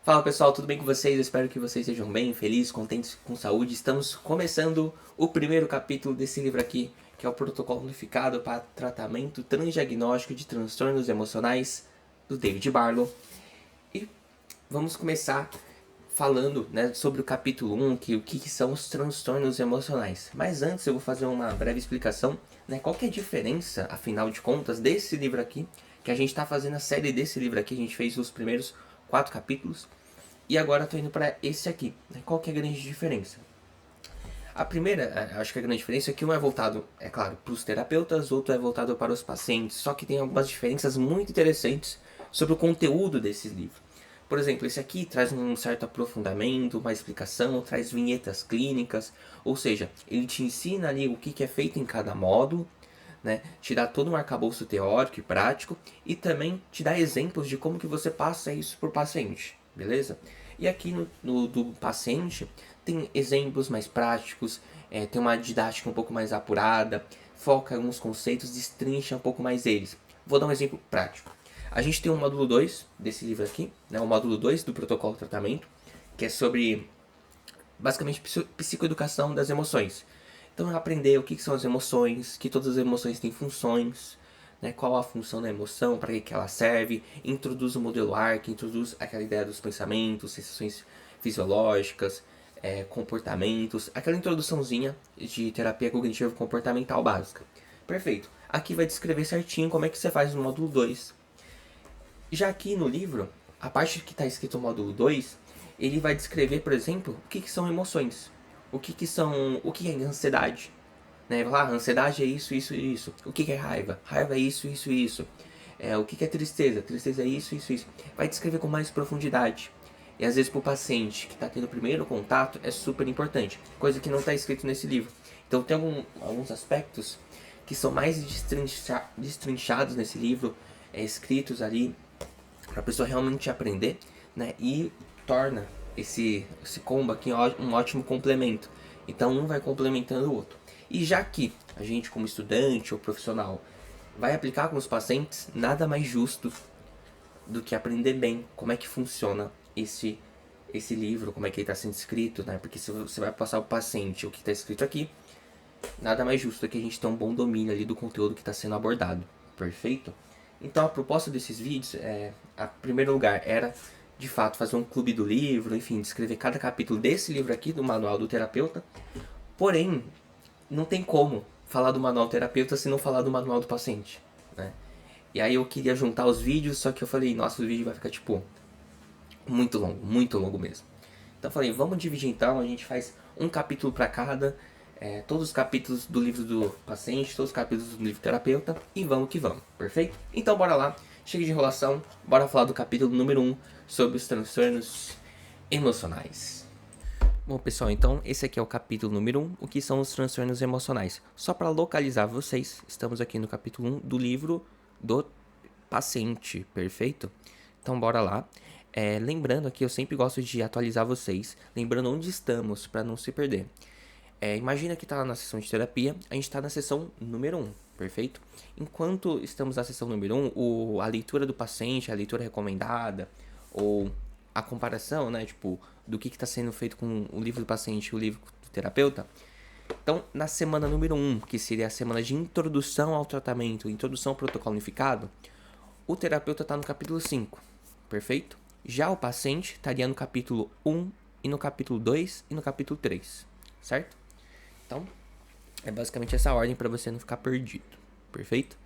Fala pessoal, tudo bem com vocês? Eu espero que vocês estejam bem, felizes, contentes, com saúde. Estamos começando o primeiro capítulo desse livro aqui, que é o Protocolo Unificado para Tratamento Transdiagnóstico de Transtornos Emocionais, do David Barlow. E vamos começar falando, sobre o capítulo 1, o que são os transtornos emocionais. Mas antes eu vou fazer uma breve explicação, qual que é a diferença, afinal de contas, desse livro aqui, que a gente está fazendo a série desse livro aqui, a gente fez os primeiros 4 capítulos, e agora estou indo para esse aqui. Qual que é a grande diferença? A primeira, acho que a grande diferença é que um é voltado, é claro, para os terapeutas, outro é voltado para os pacientes, só que tem algumas diferenças muito interessantes sobre o conteúdo desses livros. Por exemplo, esse aqui traz um certo aprofundamento, uma explicação, traz vinhetas clínicas, ou seja, ele te ensina ali o que é feito em cada módulo, te dá todo um arcabouço teórico e prático, e também te dá exemplos de como que você passa isso para o paciente, beleza? E aqui no do paciente tem exemplos mais práticos, tem uma didática um pouco mais apurada, foca em alguns conceitos, destrincha um pouco mais eles. Vou dar um exemplo prático. A gente tem o módulo 2 desse livro aqui, o módulo 2 do protocolo de tratamento, que é sobre, basicamente, psicoeducação das emoções. Então, aprender o que são as emoções, que todas as emoções têm funções, qual a função da emoção, para que ela serve, introduz o modelo ARC, introduz aquela ideia dos pensamentos, sensações fisiológicas, comportamentos, aquela introduçãozinha de terapia cognitivo comportamental básica. Perfeito. Aqui vai descrever certinho como é que você faz no módulo 2. Já aqui no livro, a parte que está escrito no módulo 2, ele vai descrever, por exemplo, o que são emoções. O que é ansiedade. Vai falar, ansiedade é isso, isso e isso. O que é raiva? Raiva é isso, isso e isso. O que é tristeza? Tristeza é isso, isso e isso. Vai descrever com mais profundidade. E às vezes para o paciente que está tendo o primeiro contato é super importante. Coisa que não está escrito nesse livro. Então tem alguns aspectos que são mais destrinchados nesse livro, escritos ali, para a pessoa realmente aprender, e torna esse combo aqui um ótimo complemento. Então um vai complementando o outro. E já que a gente, como estudante ou profissional, vai aplicar com os pacientes, nada mais justo do que aprender bem como é que funciona esse livro, como é que ele está sendo escrito, porque se você vai passar ao paciente o que está escrito aqui, nada mais justo do que a gente ter um bom domínio ali do conteúdo que está sendo abordado. Perfeito? Então a proposta desses vídeos, em primeiro lugar, era de fato fazer um clube do livro, enfim, descrever cada capítulo desse livro aqui, do Manual do Terapeuta. Porém, não tem como falar do Manual do Terapeuta se não falar do Manual do Paciente, E aí eu queria juntar os vídeos, só que eu falei, nossa, o vídeo vai ficar tipo muito longo mesmo. Então eu falei, vamos dividir então, a gente faz um capítulo para cada, todos os capítulos do livro do paciente, todos os capítulos do livro do terapeuta, e vamos que vamos, perfeito? Então bora lá, chega de enrolação, bora falar do capítulo número 1 sobre os transtornos emocionais. Bom pessoal, então esse aqui é o capítulo número 1, o que são os transtornos emocionais. Só para localizar vocês, estamos aqui no capítulo 1 do livro do paciente, perfeito? Então bora lá. Lembrando aqui, eu sempre gosto de atualizar vocês, lembrando onde estamos, para não se perder. Imagina que está na sessão de terapia, a gente está na sessão número 1, perfeito? Enquanto estamos na sessão número 1, a leitura do paciente, a leitura recomendada, ou a comparação, do que está sendo feito com o livro do paciente e o livro do terapeuta. Então, na semana número 1, que seria a semana de introdução ao tratamento, introdução ao protocolo unificado, o terapeuta está no capítulo 5, perfeito? Já o paciente estaria no capítulo 1, e no capítulo 2 e no capítulo 3, certo? Então, é basicamente essa ordem para você não ficar perdido, perfeito?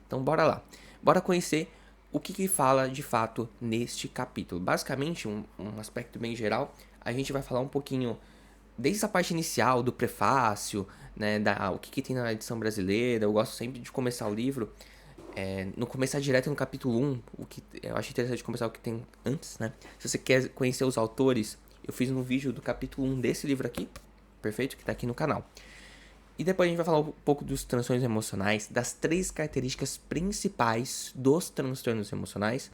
Então, bora lá. Bora conhecer o que fala de fato neste capítulo. Basicamente, um aspecto bem geral, a gente vai falar um pouquinho desde a parte inicial, do prefácio, o que tem na edição brasileira. Eu gosto sempre de começar o livro, não começar direto no capítulo 1, o que eu acho interessante começar o que tem antes, Se você quer conhecer os autores, eu fiz um vídeo do capítulo 1 desse livro aqui, perfeito? Que tá aqui no canal. E depois a gente vai falar um pouco dos transtornos emocionais, das 3 características principais dos transtornos emocionais.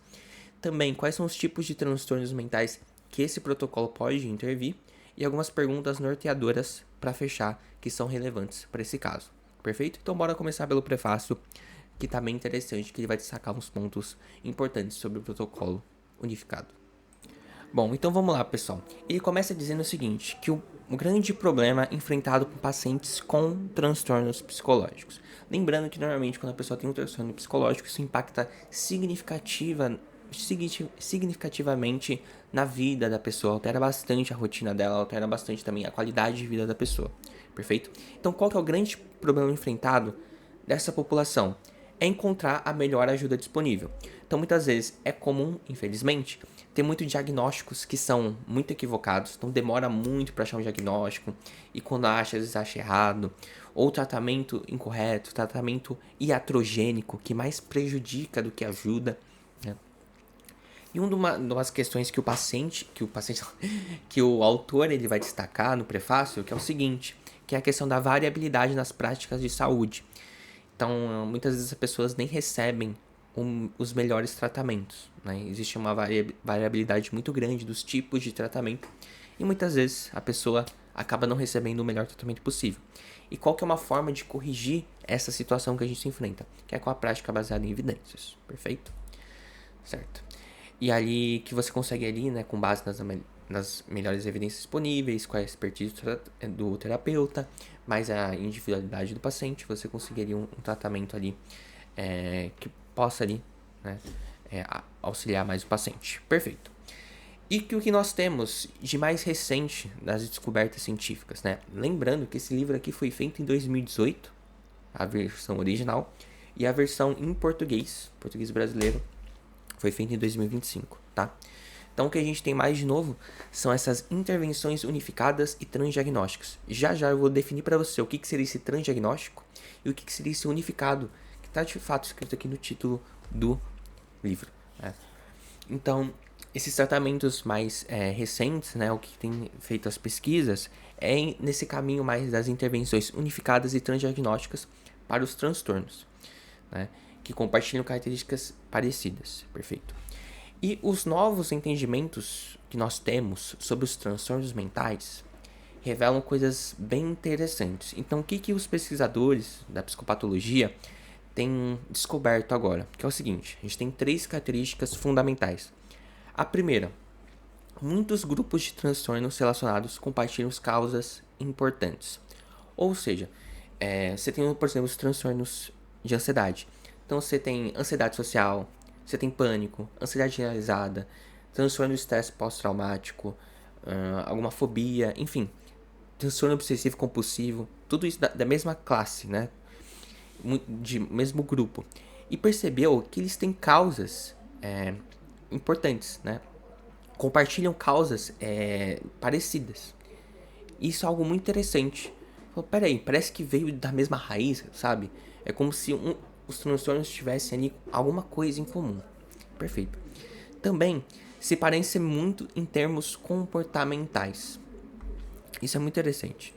Também quais são os tipos de transtornos mentais que esse protocolo pode intervir. E algumas perguntas norteadoras para fechar que são relevantes para esse caso. Perfeito? Então bora começar pelo prefácio, que tá bem interessante, que ele vai destacar uns pontos importantes sobre o protocolo unificado. Bom, então vamos lá, pessoal. Ele começa dizendo o seguinte, que o grande problema enfrentado por pacientes com transtornos psicológicos. Lembrando que normalmente quando a pessoa tem um transtorno psicológico, isso impacta significativamente na vida da pessoa, altera bastante a rotina dela, altera bastante também a qualidade de vida da pessoa, perfeito? Então qual que é o grande problema enfrentado dessa população? É encontrar a melhor ajuda disponível. Então muitas vezes é comum, infelizmente, ter muitos diagnósticos que são muito equivocados, então demora muito para achar um diagnóstico, e quando acha, às vezes acha errado, ou tratamento incorreto, tratamento iatrogênico, que mais prejudica do que ajuda, né? E uma das questões que o autor ele vai destacar no prefácio, que é o seguinte, que é a questão da variabilidade nas práticas de saúde. Então, muitas vezes as pessoas nem recebem os melhores tratamentos, né? Existe uma variabilidade muito grande dos tipos de tratamento e muitas vezes a pessoa acaba não recebendo o melhor tratamento possível. E qual que é uma forma de corrigir essa situação que a gente se enfrenta? Que é com a prática baseada em evidências, perfeito? Certo. E ali que você consegue ali, né, com base nas melhores evidências disponíveis, com a expertise do terapeuta, mais a individualidade do paciente, você conseguiria um tratamento ali que possa ali, né, auxiliar mais o paciente. Perfeito. E que o que nós temos de mais recente das descobertas científicas, né? Lembrando que esse livro aqui foi feito em 2018, a versão original, e a versão em português brasileiro, foi feita em 2025, tá? Então o que a gente tem mais de novo são essas intervenções unificadas e transdiagnósticos. Já eu vou definir para você o que seria esse transdiagnóstico e o que seria esse unificado, que está de fato escrito aqui no título do livro, né? Então, esses tratamentos mais recentes, né, o que tem feito as pesquisas, é nesse caminho mais das intervenções unificadas e transdiagnósticas para os transtornos, né, que compartilham características parecidas, perfeito. E os novos entendimentos que nós temos sobre os transtornos mentais revelam coisas bem interessantes. Então, o que os pesquisadores da psicopatologia têm descoberto agora? Que é o seguinte, a gente tem 3 características fundamentais. A primeira, muitos grupos de transtornos relacionados compartilham causas importantes. Ou seja, você tem, por exemplo, os transtornos de ansiedade. Então você tem ansiedade social, você tem pânico, ansiedade generalizada, transtorno de estresse pós-traumático, alguma fobia, enfim, transtorno obsessivo compulsivo, tudo isso da mesma classe, né? De mesmo grupo. E percebeu que eles têm causas importantes, né? Compartilham causas parecidas. Isso é algo muito interessante. Peraí, parece que veio da mesma raiz, sabe? É como se os transtornos tivessem ali alguma coisa em comum. Perfeito. Também se parecem muito em termos comportamentais. Isso é muito interessante,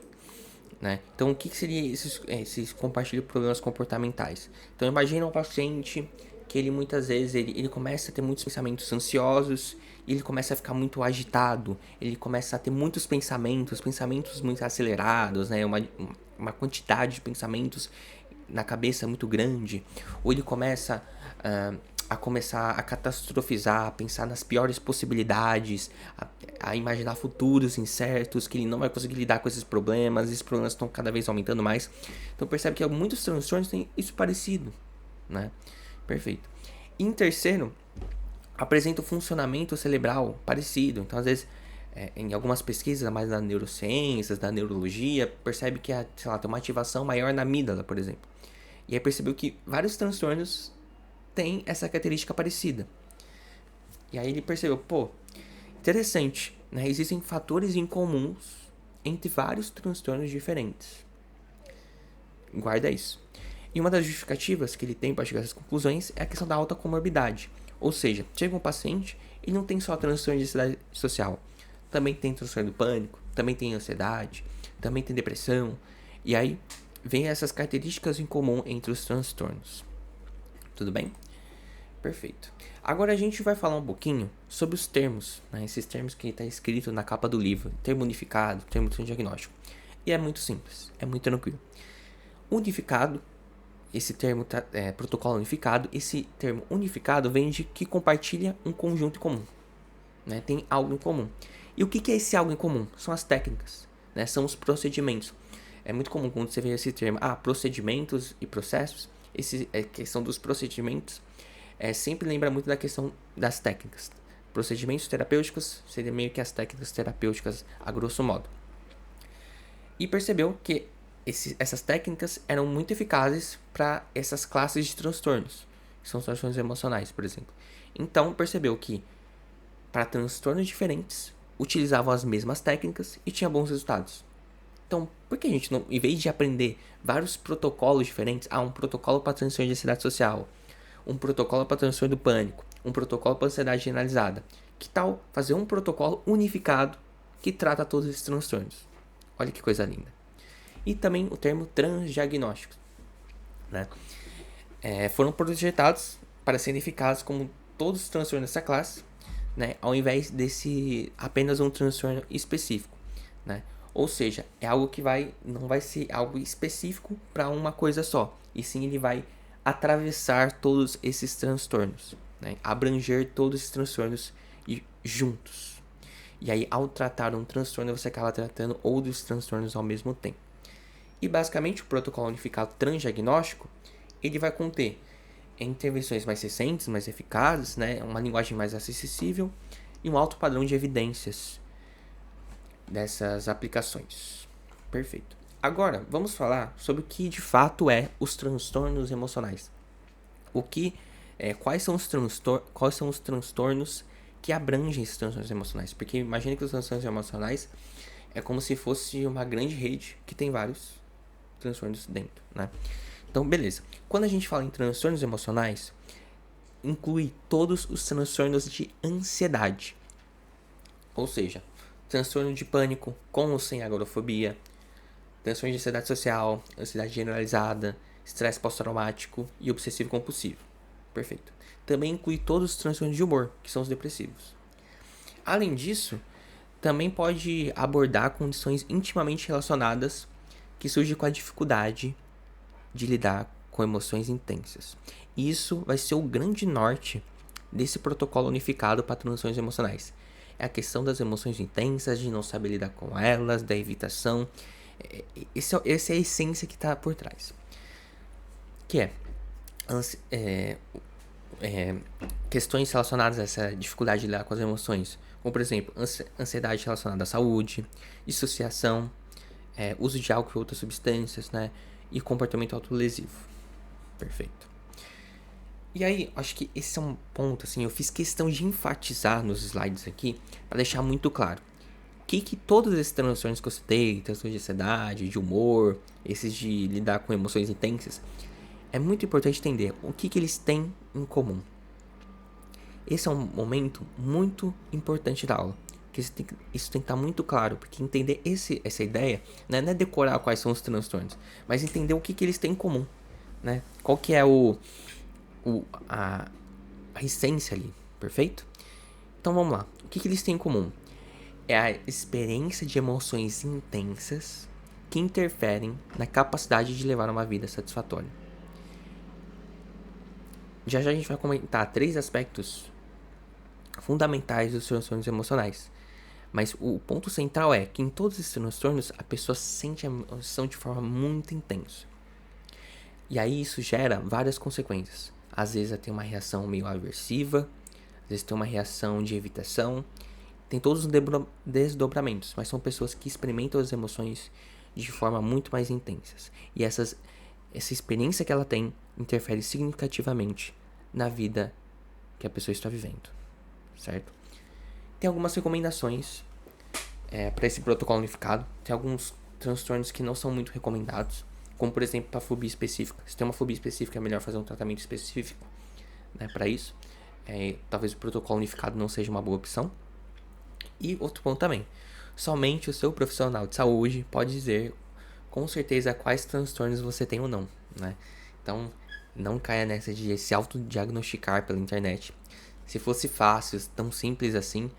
né? Então, o que seria esses compartilham problemas comportamentais? Então, imagina um paciente que ele muitas vezes ele começa a ter muitos pensamentos ansiosos, ele começa a ficar muito agitado, ele começa a ter muitos pensamentos muito acelerados, né? Uma quantidade de pensamentos na cabeça muito grande, ou ele começa a catastrofizar, a pensar nas piores possibilidades, a imaginar futuros incertos, que ele não vai conseguir lidar com esses problemas estão cada vez aumentando mais. Então percebe que muitos transtornos têm isso parecido, né? Perfeito. E em terceiro, apresenta o funcionamento cerebral parecido. Então, às vezes, em algumas pesquisas, mais das neurociências, da neurologia, percebe que tem uma ativação maior na amígdala, por exemplo. E aí percebeu que vários transtornos têm essa característica parecida. E aí ele percebeu, interessante, né? Existem fatores incomuns entre vários transtornos diferentes. Guarda isso. E uma das justificativas que ele tem para chegar a essas conclusões é a questão da alta comorbidade. Ou seja, chega um paciente e não tem só transtorno de ansiedade social. Também tem transtorno do pânico, também tem ansiedade, também tem depressão. E aí vem essas características em comum entre os transtornos. Tudo bem? Perfeito. Agora a gente vai falar um pouquinho sobre os termos, né? Esses termos que está escrito na capa do livro. Termo unificado, termo diagnóstico. E é muito simples, é muito tranquilo. Unificado, esse termo protocolo unificado, esse termo unificado vem de que compartilha um conjunto em comum. né? Tem algo em comum. E o que é esse algo em comum? São as técnicas, né? São os procedimentos. É muito comum quando você vê esse termo, procedimentos e processos, questão dos procedimentos, sempre lembra muito da questão das técnicas. Procedimentos terapêuticos seria meio que as técnicas terapêuticas a grosso modo. E percebeu que essas técnicas eram muito eficazes para essas classes de transtornos, que são transtornos emocionais, por exemplo. Então percebeu que para transtornos diferentes utilizavam as mesmas técnicas e tinha bons resultados. Então, por que a gente não, em vez de aprender vários protocolos diferentes, um protocolo para transtorno de ansiedade social, um protocolo para transtorno do pânico, um protocolo para ansiedade generalizada, que tal fazer um protocolo unificado que trata todos esses transtornos? Olha que coisa linda. E também o termo transdiagnóstico, né? Foram projetados para serem eficazes como todos os transtornos dessa classe, né? Ao invés desse apenas um transtorno específico, né? Ou seja, é algo que não vai ser algo específico para uma coisa só, e sim ele vai atravessar todos esses transtornos, né? Abranger todos esses transtornos juntos. E aí, ao tratar um transtorno, você acaba tratando outros transtornos ao mesmo tempo. E basicamente, o protocolo unificado transdiagnóstico, ele vai conter intervenções mais recentes, mais eficazes, né? Uma linguagem mais acessível e um alto padrão de evidências dessas aplicações. Perfeito. Agora, vamos falar sobre o que de fato os transtornos emocionais. Quais são os transtornos que abrangem esses transtornos emocionais? Porque imagine que os transtornos emocionais é como se fosse uma grande rede que tem vários transtornos dentro, né? Então, beleza. Quando a gente fala em transtornos emocionais, inclui todos os transtornos de ansiedade. Ou seja, transtorno de pânico com ou sem agorafobia, transtorno de ansiedade social, ansiedade generalizada, estresse pós-traumático e obsessivo compulsivo. Perfeito. Também inclui todos os transtornos de humor, que são os depressivos. Além disso, também pode abordar condições intimamente relacionadas que surgem com a dificuldade de lidar com emoções intensas. Isso vai ser o grande norte desse protocolo unificado para transtornos emocionais. É a questão das emoções intensas, de não saber lidar com elas, da evitação. Essa é a essência que está por trás. Que questões relacionadas a essa dificuldade de lidar com as emoções, como por exemplo, ansiedade relacionada à saúde, dissociação, uso de álcool e outras substâncias, né? E comportamento autolesivo. Perfeito. E aí, acho que esse é um ponto, assim, eu fiz questão de enfatizar nos slides aqui, para deixar muito claro. Que todos esses transtornos que eu citei, transtornos de ansiedade, de humor, esses de lidar com emoções intensas, é muito importante entender o que eles têm em comum. Esse é um momento muito importante da aula. Que isso tem que estar muito claro, porque entender essa ideia, né, não é decorar quais são os transtornos, mas entender o que eles têm em comum, né? Qual que é a essência ali, perfeito? Então vamos lá, o que eles têm em comum? É a experiência de emoções intensas que interferem na capacidade de levar uma vida satisfatória. Já a gente vai comentar 3 aspectos fundamentais dos transtornos emocionais. Mas o ponto central é que em todos esses transtornos a pessoa sente a emoção de forma muito intensa. E aí isso gera várias consequências. Às vezes tem uma reação meio aversiva, às vezes tem uma reação de evitação. Tem todos os desdobramentos, mas são pessoas que experimentam as emoções de forma muito mais intensas. E essa experiência que ela tem interfere significativamente na vida que a pessoa está vivendo, certo? Tem algumas recomendações para esse protocolo unificado. Tem alguns transtornos que não são muito recomendados, como por exemplo para fobia específica. Se tem uma fobia específica, é melhor fazer um tratamento específico, né, para isso. Talvez o protocolo unificado não seja uma boa opção. E outro ponto também, somente o seu profissional de saúde pode dizer com certeza quais transtornos você tem ou não, né? Então não caia nessa de se autodiagnosticar pela internet. Se fosse fácil, tão simples assim,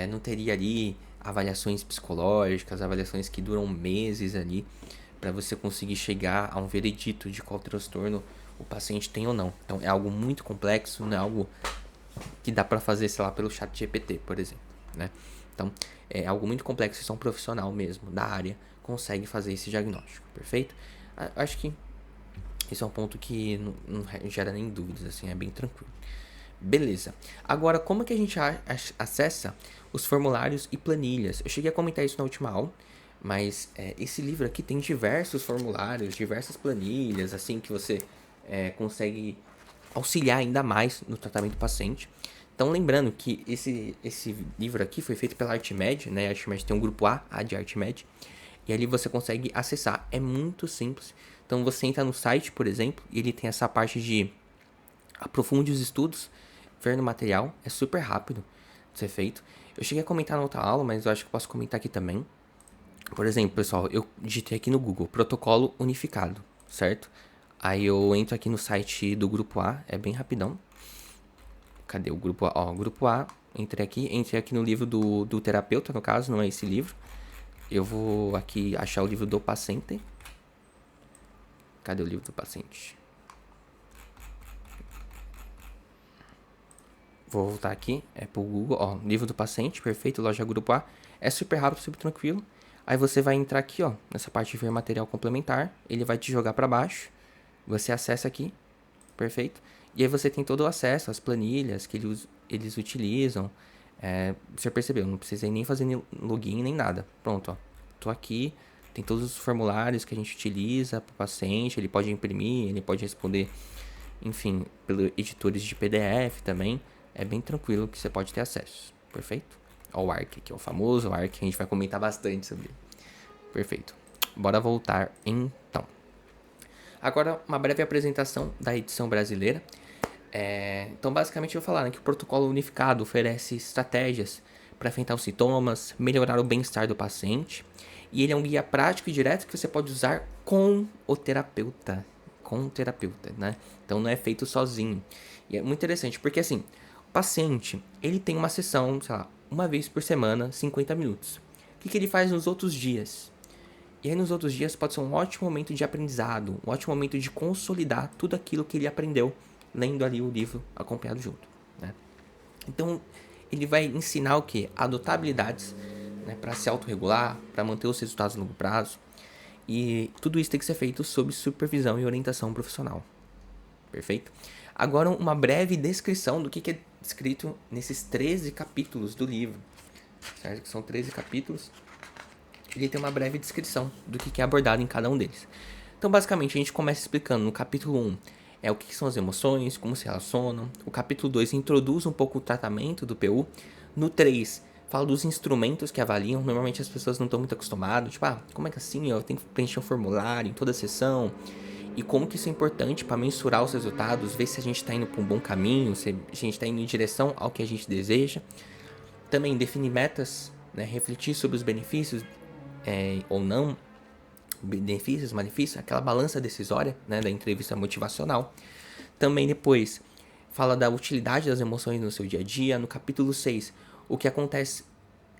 não teria ali avaliações psicológicas, avaliações que duram meses ali, para você conseguir chegar a um veredito de qual transtorno o paciente tem ou não. Então é algo muito complexo, não é algo que dá pra fazer, sei lá, pelo chat GPT, por exemplo, né? Então, é algo muito complexo e só um profissional mesmo da área consegue fazer esse diagnóstico, perfeito? Acho que esse é um ponto que não gera nem dúvidas, assim, é bem tranquilo. Beleza. Agora, como que a gente acessa os formulários e planilhas? Eu cheguei a comentar isso na última aula, mas esse livro aqui tem diversos formulários, diversas planilhas, assim, que você consegue auxiliar ainda mais no tratamento do paciente. Então, lembrando que esse livro aqui foi feito pela ArtMed, né? A ArtMed tem um grupo A de ArtMed, e ali você consegue acessar. É muito simples. Então, você entra no site, por exemplo, e ele tem essa parte de aprofunde os estudos, ver no material, é super rápido de ser feito. Eu cheguei a comentar na outra aula, mas eu acho que posso comentar aqui também. Por exemplo, pessoal, eu digitei aqui no Google, protocolo unificado, certo? Aí eu entro aqui no site do grupo A, é bem rapidão. Cadê o grupo A? Ó, grupo A, entrei aqui no livro do terapeuta, no caso, não é esse livro. Eu vou aqui achar o livro do paciente. Cadê o livro do paciente? Vou voltar aqui, é pro Google, ó, livro do paciente, perfeito, loja grupo A. É super rápido, super tranquilo. Aí você vai entrar aqui, ó, nessa parte de ver material complementar. Ele vai te jogar para baixo. Você acessa aqui, perfeito. E aí você tem todo o acesso às planilhas que eles utilizam. Você percebeu, não precisei nem fazer login nem nada. Pronto, ó. Tô aqui, tem todos os formulários que a gente utiliza para o paciente. Ele pode imprimir, ele pode responder, enfim, pelos editores de PDF também. É bem tranquilo que você pode ter acesso, perfeito? Ó, o ARC, que é o famoso ARC, a gente vai comentar bastante sobre ele. Perfeito. Bora voltar então. Agora, uma breve apresentação da edição brasileira. Então, basicamente, eu vou falar, né, que o protocolo unificado oferece estratégias para enfrentar os sintomas, melhorar o bem-estar do paciente. E ele é um guia prático e direto que você pode usar com o terapeuta. Com o terapeuta, né? Então, não é feito sozinho. E é muito interessante, porque assim, o paciente, ele tem uma sessão, sei lá, uma vez por semana, 50 minutos. O que ele faz nos outros dias? E aí nos outros dias pode ser um ótimo momento de aprendizado, um ótimo momento de consolidar tudo aquilo que ele aprendeu lendo ali o livro acompanhado junto, né? Então ele vai ensinar o que? Adotar habilidades, né, para se autorregular, para manter os resultados a longo prazo. E tudo isso tem que ser feito sob supervisão e orientação profissional. Perfeito? Agora uma breve descrição do que é descrito nesses 13 capítulos do livro. Certo? Que são 13 capítulos. Ele tem uma breve descrição do que é abordado em cada um deles. Então, basicamente, a gente começa explicando no capítulo 1 o que são as emoções, como se relacionam. O capítulo 2 introduz um pouco o tratamento do PU. No 3, fala dos instrumentos que avaliam. Normalmente as pessoas não estão muito acostumadas. Tipo, como é que assim? Eu tenho que preencher um formulário em toda a sessão. E como que isso é importante para mensurar os resultados, ver se a gente está indo para um bom caminho, se a gente está indo em direção ao que a gente deseja. Também definir metas, né, refletir sobre os benefícios ou não, benefícios, malefícios, aquela balança decisória, né, da entrevista motivacional. Também depois fala da utilidade das emoções no seu dia a dia. No capítulo 6, o que acontece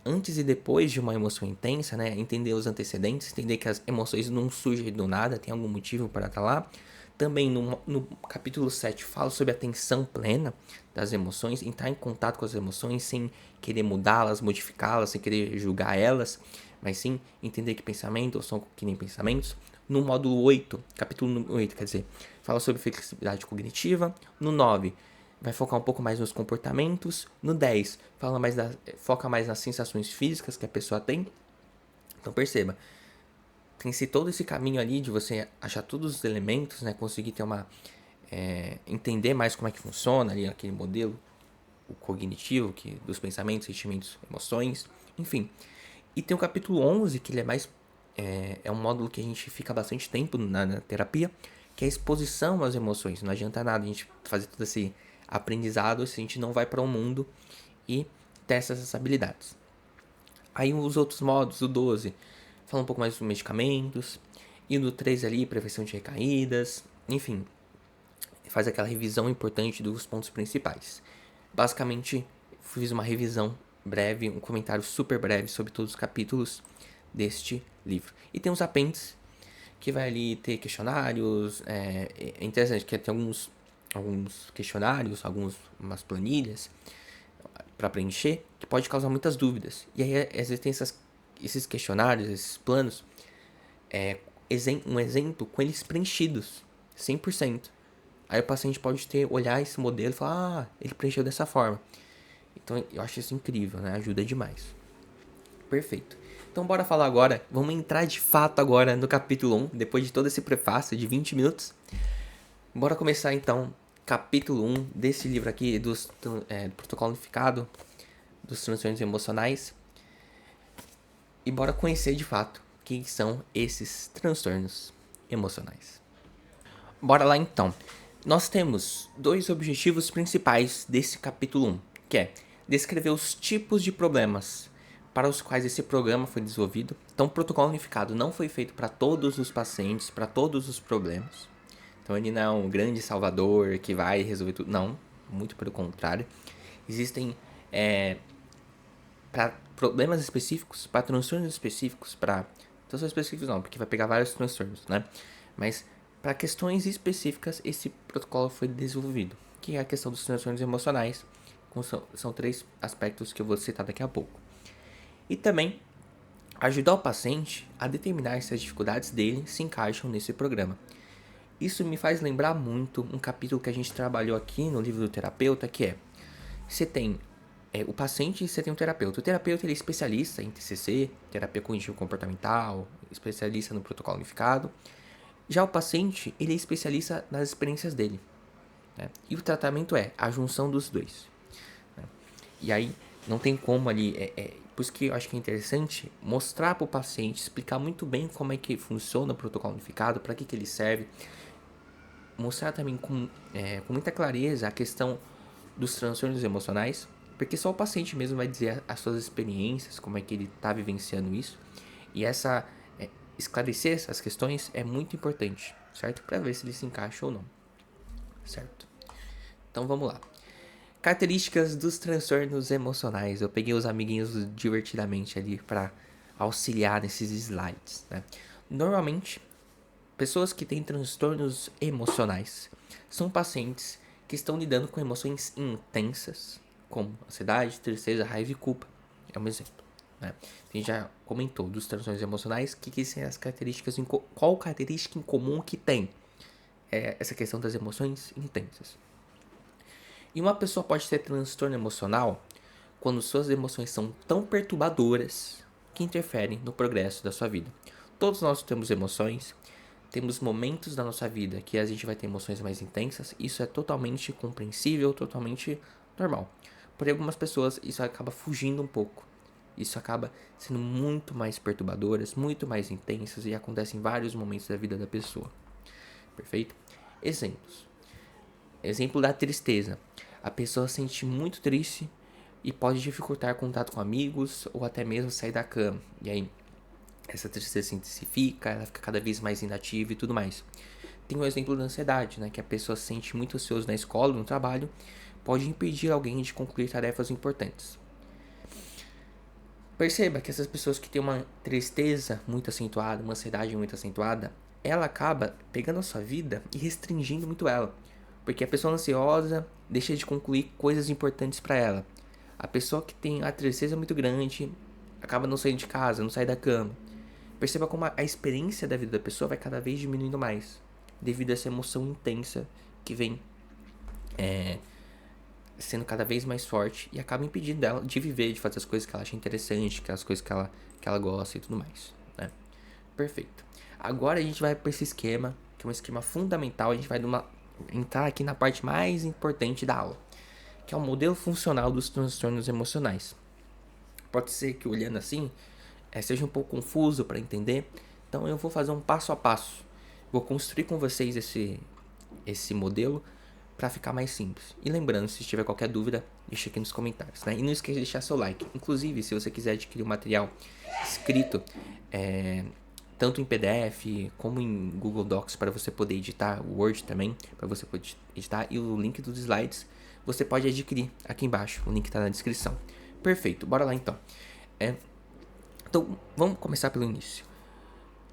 antes e depois de uma emoção intensa, né? Entender os antecedentes, entender que as emoções não surgem do nada, tem algum motivo para estar lá. Também no capítulo 7 fala sobre a atenção plena das emoções, entrar em contato com as emoções sem querer mudá-las, modificá-las, sem querer julgar elas, mas sim entender que pensamentos são que nem pensamentos. No módulo 8, capítulo 8, quer dizer, fala sobre flexibilidade cognitiva. No 9, vai focar um pouco mais nos comportamentos. No 10, foca mais nas sensações físicas que a pessoa tem. Então perceba, tem-se todo esse caminho ali de você achar todos os elementos, né? Conseguir ter entender mais como é que funciona ali aquele modelo, o cognitivo, dos pensamentos, sentimentos, emoções, enfim. E tem o capítulo 11, que ele é mais... É um módulo que a gente fica bastante tempo na terapia, que é a exposição às emoções. Não adianta nada a gente fazer todo esse aprendizado se a gente não vai para o mundo e testa essas habilidades. Aí os outros modos, o 12, fala um pouco mais sobre medicamentos. E no 13 ali, prevenção de recaídas. Enfim, faz aquela revisão importante dos pontos principais. Basicamente, fiz uma revisão breve, um comentário super breve sobre todos os capítulos deste livro. E tem uns apêndices, que vai ali ter questionários. É interessante que tem alguns alguns questionários, umas planilhas para preencher, que pode causar muitas dúvidas. E aí existem esses questionários, esses planos, um exemplo com eles preenchidos, 100%. Aí o paciente pode olhar esse modelo e falar, ele preencheu dessa forma. Então eu acho isso incrível, né? Ajuda demais. Perfeito. Então bora falar agora, vamos entrar de fato agora no capítulo 1, depois de todo esse prefácio de 20 minutos. Bora começar então, capítulo 1 desse livro aqui, do protocolo unificado dos transtornos emocionais. E bora conhecer de fato o que são esses transtornos emocionais. Bora lá então. Nós temos 2 objetivos principais desse capítulo 1, que é descrever os tipos de problemas para os quais esse programa foi desenvolvido. Então, o protocolo unificado não foi feito para todos os pacientes, para todos os problemas. Então, ele não é um grande salvador que vai resolver tudo. Não, muito pelo contrário. Existem para problemas específicos, para transtornos específicos, para transtornos específicos não, porque vai pegar vários transtornos, né? Mas para questões específicas, esse protocolo foi desenvolvido, que é a questão dos transtornos emocionais. São 3 aspectos que eu vou citar daqui a pouco. E também ajudar o paciente a determinar se as dificuldades dele se encaixam nesse programa. Isso me faz lembrar muito um capítulo que a gente trabalhou aqui no livro do terapeuta, que é: você tem o paciente e você tem um terapeuta. O terapeuta ele é especialista em TCC, terapia cognitivo-comportamental, especialista no protocolo unificado. Já o paciente, ele é especialista nas experiências dele, né? E o tratamento é a junção dos dois, né? E aí, não tem como ali... por isso que eu acho que é interessante mostrar para o paciente, explicar muito bem como é que funciona o protocolo unificado, para que ele serve. Mostrar também com muita clareza a questão dos transtornos emocionais, porque só o paciente mesmo vai dizer as suas experiências, como é que ele está vivenciando isso. E esclarecer essas questões é muito importante, certo? Para ver se ele se encaixa ou não, certo? Então vamos lá. Características dos transtornos emocionais. Eu peguei os amiguinhos divertidamente ali para auxiliar nesses slides, né? Normalmente, pessoas que têm transtornos emocionais são pacientes que estão lidando com emoções intensas, como ansiedade, tristeza, raiva e culpa. É um exemplo, né? A gente já comentou dos transtornos emocionais, que são as características, qual característica em comum que tem essa questão das emoções intensas. E uma pessoa pode ter transtorno emocional quando suas emoções são tão perturbadoras que interferem no progresso da sua vida. Todos nós temos emoções, temos momentos da nossa vida que a gente vai ter emoções mais intensas. Isso é totalmente compreensível, totalmente normal. Por algumas pessoas isso acaba fugindo um pouco. Isso acaba sendo muito mais perturbadoras, muito mais intensas e acontece em vários momentos da vida da pessoa. Perfeito? Exemplos. Exemplo da tristeza. A pessoa se sente muito triste e pode dificultar contato com amigos ou até mesmo sair da cama. E aí essa tristeza se intensifica, ela fica cada vez mais inativa e tudo mais. Tem o exemplo da ansiedade, né? Que a pessoa se sente muito ansiosa na escola, no trabalho, pode impedir alguém de concluir tarefas importantes. Perceba que essas pessoas que têm uma tristeza muito acentuada, uma ansiedade muito acentuada, ela acaba pegando a sua vida e restringindo muito ela. Porque a pessoa ansiosa deixa de concluir coisas importantes para ela. A pessoa que tem a tristeza muito grande acaba não saindo de casa, não sai da cama. Perceba como a experiência da vida da pessoa vai cada vez diminuindo mais, devido a essa emoção intensa que vem sendo cada vez mais forte e acaba impedindo dela de viver, de fazer as coisas que ela acha interessante, aquelas coisas que ela gosta e tudo mais, né? Perfeito. Agora a gente vai para esse esquema, que é um esquema fundamental. A gente vai entrar aqui na parte mais importante da aula, que é o modelo funcional dos transtornos emocionais. Pode ser que olhando assim seja um pouco confuso para entender, então eu vou fazer um passo a passo. Vou construir com vocês esse modelo para ficar mais simples. E lembrando, se tiver qualquer dúvida, deixa aqui nos comentários, né? E não esqueça de deixar seu like. Inclusive, se você quiser adquirir o material escrito, tanto em PDF como em Google Docs para você poder editar, o Word também, para você poder editar, e o link dos slides, você pode adquirir aqui embaixo. O link está na descrição. Perfeito, bora lá então. Então, vamos começar pelo início.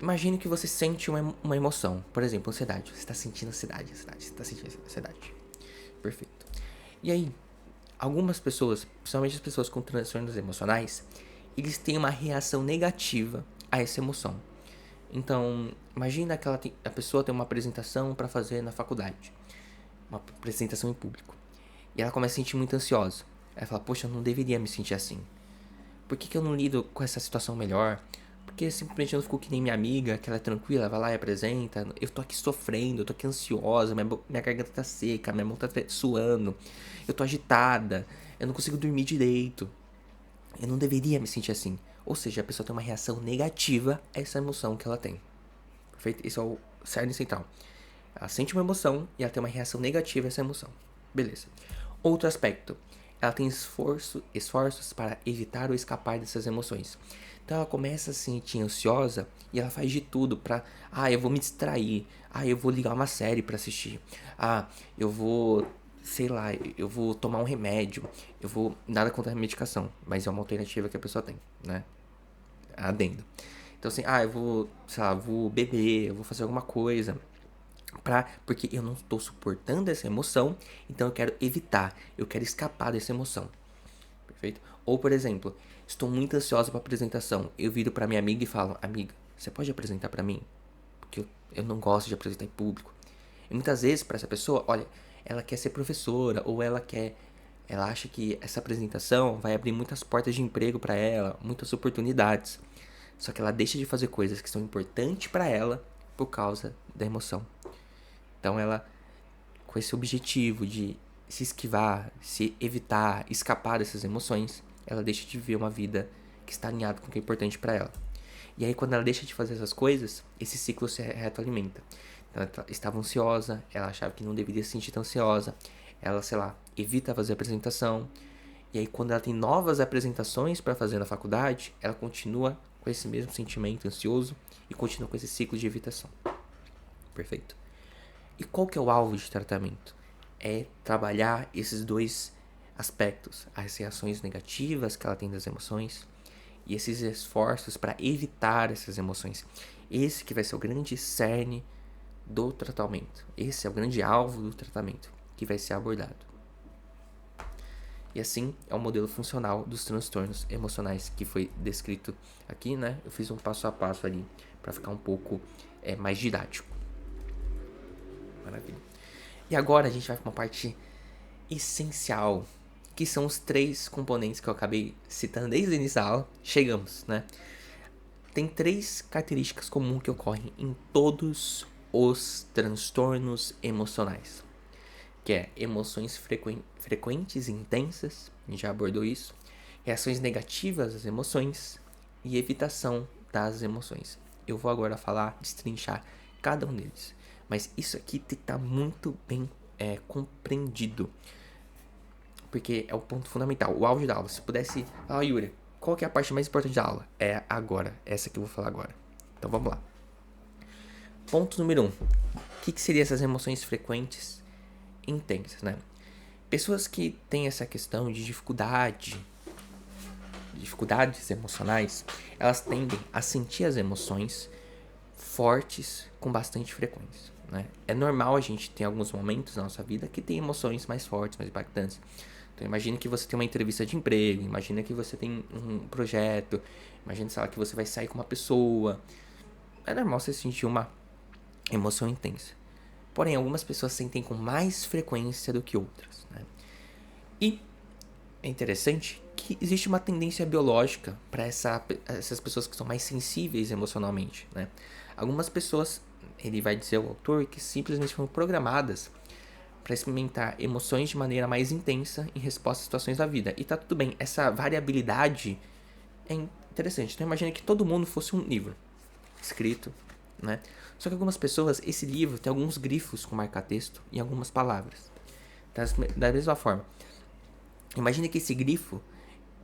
Imagine que você sente uma emoção, por exemplo, ansiedade. Você está sentindo ansiedade, você está sentindo ansiedade. Perfeito. E aí, algumas pessoas, principalmente as pessoas com transtornos emocionais, eles têm uma reação negativa a essa emoção. Então, imagina que a pessoa tem uma apresentação para fazer na faculdade, uma apresentação em público, e ela começa a se sentir muito ansiosa. Ela fala, poxa, eu não deveria me sentir assim. Por que eu não lido com essa situação melhor? Porque simplesmente eu não fico que nem minha amiga, que ela é tranquila, vai lá e apresenta. Eu tô aqui sofrendo, eu tô aqui ansiosa, minha garganta tá seca, minha mão tá suando, eu tô agitada, eu não consigo dormir direito. Eu não deveria me sentir assim. Ou seja, a pessoa tem uma reação negativa a essa emoção que ela tem. Perfeito? Esse é o cerne central. Ela sente uma emoção e ela tem uma reação negativa a essa emoção. Beleza. Outro aspecto. Ela tem esforços para evitar ou escapar dessas emoções. Então ela começa a se sentir ansiosa e ela faz de tudo pra... eu vou me distrair. Eu vou ligar uma série pra assistir. Eu vou... sei lá, eu vou tomar um remédio. Eu vou... nada contra a medicação, mas é uma alternativa que a pessoa tem, né? Adendo. Então assim, eu vou, sei lá, vou beber, eu vou fazer alguma coisa porque eu não estou suportando essa emoção, então eu quero evitar, eu quero escapar dessa emoção. Perfeito? Ou, por exemplo, estou muito ansiosa para a apresentação. Eu viro para minha amiga e falo, amiga, você pode apresentar para mim? Porque eu não gosto de apresentar em público. E muitas vezes para essa pessoa, olha, ela quer ser professora ou ela acha que essa apresentação vai abrir muitas portas de emprego para ela, muitas oportunidades. Só que ela deixa de fazer coisas que são importantes para ela por causa da emoção. Então ela, com esse objetivo de se esquivar, se evitar, escapar dessas emoções, ela deixa de viver uma vida que está alinhada com o que é importante para ela. E aí quando ela deixa de fazer essas coisas, esse ciclo se retroalimenta. Então ela estava ansiosa, ela achava que não deveria se sentir tão ansiosa, ela, sei lá, evita fazer a apresentação. E aí quando ela tem novas apresentações para fazer na faculdade, ela continua com esse mesmo sentimento ansioso e continua com esse ciclo de evitação. Perfeito? E qual que é o alvo de tratamento? É trabalhar esses dois aspectos, as reações negativas que ela tem das emoções e esses esforços para evitar essas emoções. Esse que vai ser o grande cerne do tratamento. Esse é o grande alvo do tratamento que vai ser abordado. E assim é o modelo funcional dos transtornos emocionais que foi descrito aqui, né? Eu fiz um passo a passo ali para ficar um pouco mais didático. Maravilha. E agora a gente vai para uma parte essencial, que são os 3 componentes que eu acabei citando desde o início da aula. Chegamos, né? Tem 3 características comuns que ocorrem em todos os transtornos emocionais, que é emoções frequentes e intensas, a gente já abordou isso, reações negativas às emoções e evitação das emoções. Eu vou agora destrinchar cada um deles, mas isso aqui tem que estar muito bem compreendido, porque é o ponto fundamental, o auge da aula. Se pudesse falar, Yuri, qual que é a parte mais importante da aula? É agora, essa que eu vou falar agora. Então vamos lá. Ponto número 1. O que seriam essas emoções frequentes e intensas, né? Pessoas que têm essa questão de dificuldades emocionais, elas tendem a sentir as emoções fortes com bastante frequência, né? É normal a gente ter alguns momentos na nossa vida que tem emoções mais fortes, mais impactantes. Então imagine que você tem uma entrevista de emprego, imagina que você tem um projeto, imagine, sei lá, que você vai sair com uma pessoa. É normal você sentir uma emoção intensa. Porém, algumas pessoas sentem com mais frequência do que outras, né? E é interessante que existe uma tendência biológica para essas pessoas que são mais sensíveis emocionalmente, né? Algumas pessoas, ele vai dizer o autor, que simplesmente foram programadas para experimentar emoções de maneira mais intensa em resposta a situações da vida. E tá tudo bem, essa variabilidade é interessante. Então imagina que todo mundo fosse um livro escrito, né? Só que algumas pessoas, esse livro tem alguns grifos com marca-texto e algumas palavras. Da mesma forma, imagina que esse grifo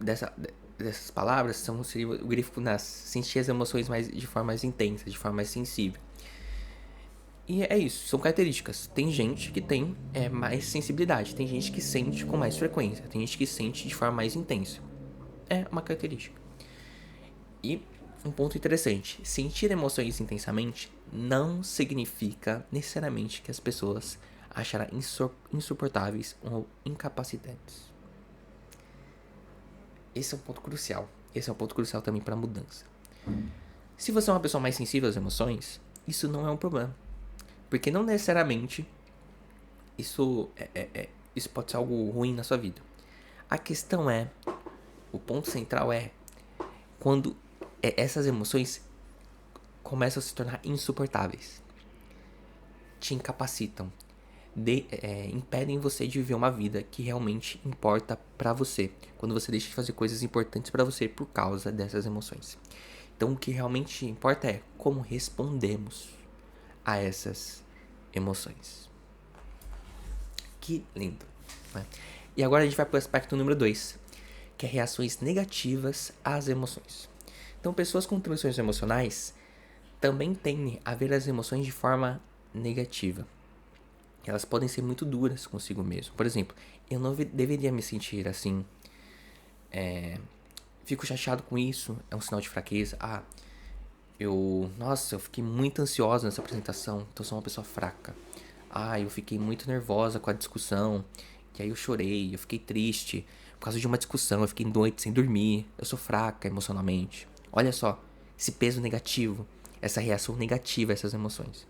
dessas palavras seria o grifo nas sentir as emoções de forma mais intensa, de forma mais sensível. E é isso, são características. Tem gente que tem mais sensibilidade, tem gente que sente com mais frequência, tem gente que sente de forma mais intensa. É uma característica. E um ponto interessante, sentir emoções intensamente não significa necessariamente que as pessoas achará insuportáveis ou incapacitantes. Esse é um ponto crucial. Esse é um ponto crucial também para a mudança. Se você é uma pessoa mais sensível às emoções, isso não é um problema. Porque não necessariamente isso pode ser algo ruim na sua vida. A questão é, o ponto central é quando essas emoções começam a se tornar insuportáveis. Te incapacitam. Impedem você de viver uma vida que realmente importa pra você. Quando você deixa de fazer coisas importantes pra você por causa dessas emoções. Então o que realmente importa é como respondemos a essas emoções. Que lindo, né? E agora a gente vai pro aspecto número 2, que é reações negativas às emoções. Então pessoas com transtornos emocionais também tendem a ver as emoções de forma negativa. Elas podem ser muito duras consigo mesmo. Por exemplo, eu não deveria me sentir assim. Fico chateado com isso, é um sinal de fraqueza. Eu fiquei muito ansiosa nessa apresentação, então sou uma pessoa fraca. Eu fiquei muito nervosa com a discussão, e aí eu chorei, eu fiquei triste por causa de uma discussão, eu fiquei noite sem dormir, eu sou fraca emocionalmente. Olha só, esse peso negativo, essa reação negativa a essas emoções.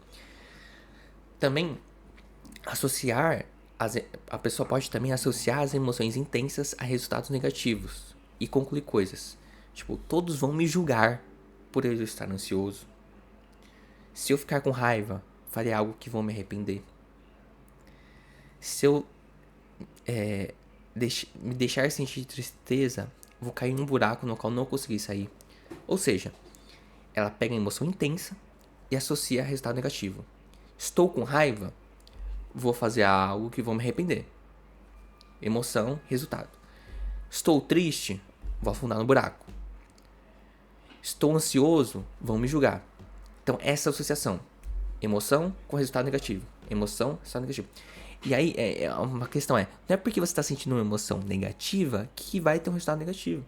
Também, a pessoa pode também associar as emoções intensas a resultados negativos e concluir coisas. Tipo, todos vão me julgar por eu estar ansioso. Se eu ficar com raiva, farei algo que vou me arrepender. Se eu me deixar sentir tristeza, vou cair num buraco no qual não consegui sair. Ou seja, ela pega a emoção intensa e associa a resultado negativo. Estou com raiva, vou fazer algo que vou me arrepender. Emoção, resultado. Estou triste, vou afundar no buraco. Estou ansioso, vão me julgar. Então, essa associação. Emoção com resultado negativo. Emoção, resultado negativo. E aí, uma questão não é porque você está sentindo uma emoção negativa que vai ter um resultado negativo.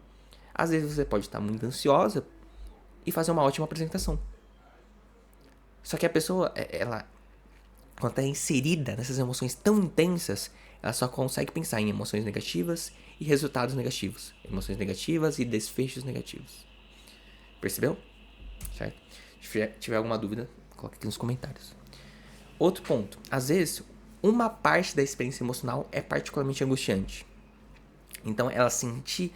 Às vezes você pode estar muito ansiosa e fazer uma ótima apresentação. Só que a pessoa, quando está inserida nessas emoções tão intensas, ela só consegue pensar em emoções negativas e resultados negativos. Emoções negativas e desfechos negativos. Percebeu? Certo? Se tiver alguma dúvida, coloque aqui nos comentários. Outro ponto. Às vezes, uma parte da experiência emocional é particularmente angustiante. Então, ela sentir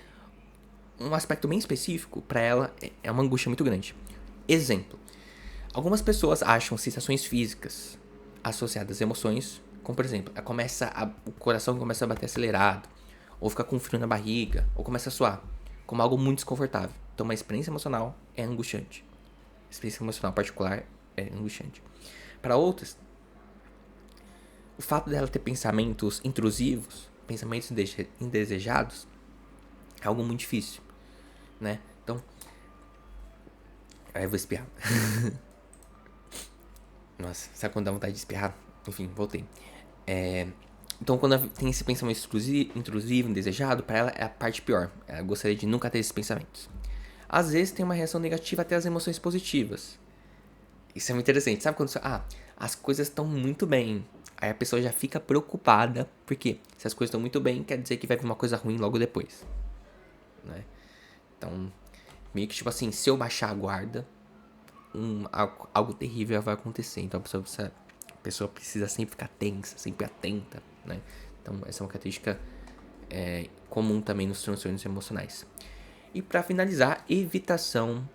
um aspecto bem específico, para ela, é uma angústia muito grande. Exemplo. Algumas pessoas acham sensações físicas associadas a emoções, como por exemplo, o coração começa a bater acelerado, ou fica com frio na barriga, ou começa a suar, como algo muito desconfortável. Então, uma experiência emocional é angustiante. A experiência emocional particular é angustiante. Para outras, o fato dela ter pensamentos intrusivos, pensamentos indesejados, é algo muito difícil, né? Então, aí eu vou espirrar. Nossa, sabe quando dá vontade de espirrar? Enfim, voltei. Então, quando tem esse pensamento intrusivo, indesejado, para ela é a parte pior. Ela gostaria de nunca ter esses pensamentos. Às vezes tem uma reação negativa até as emoções positivas. Isso é muito interessante. Sabe quando você... as coisas estão muito bem. Aí a pessoa já fica preocupada. Porque se as coisas estão muito bem, quer dizer que vai vir uma coisa ruim logo depois. Né? Então, meio que tipo assim, se eu baixar a guarda, algo terrível vai acontecer. Então a pessoa precisa sempre ficar tensa, sempre atenta. Né? Então essa é uma característica comum também nos transtornos emocionais. E para finalizar, evitação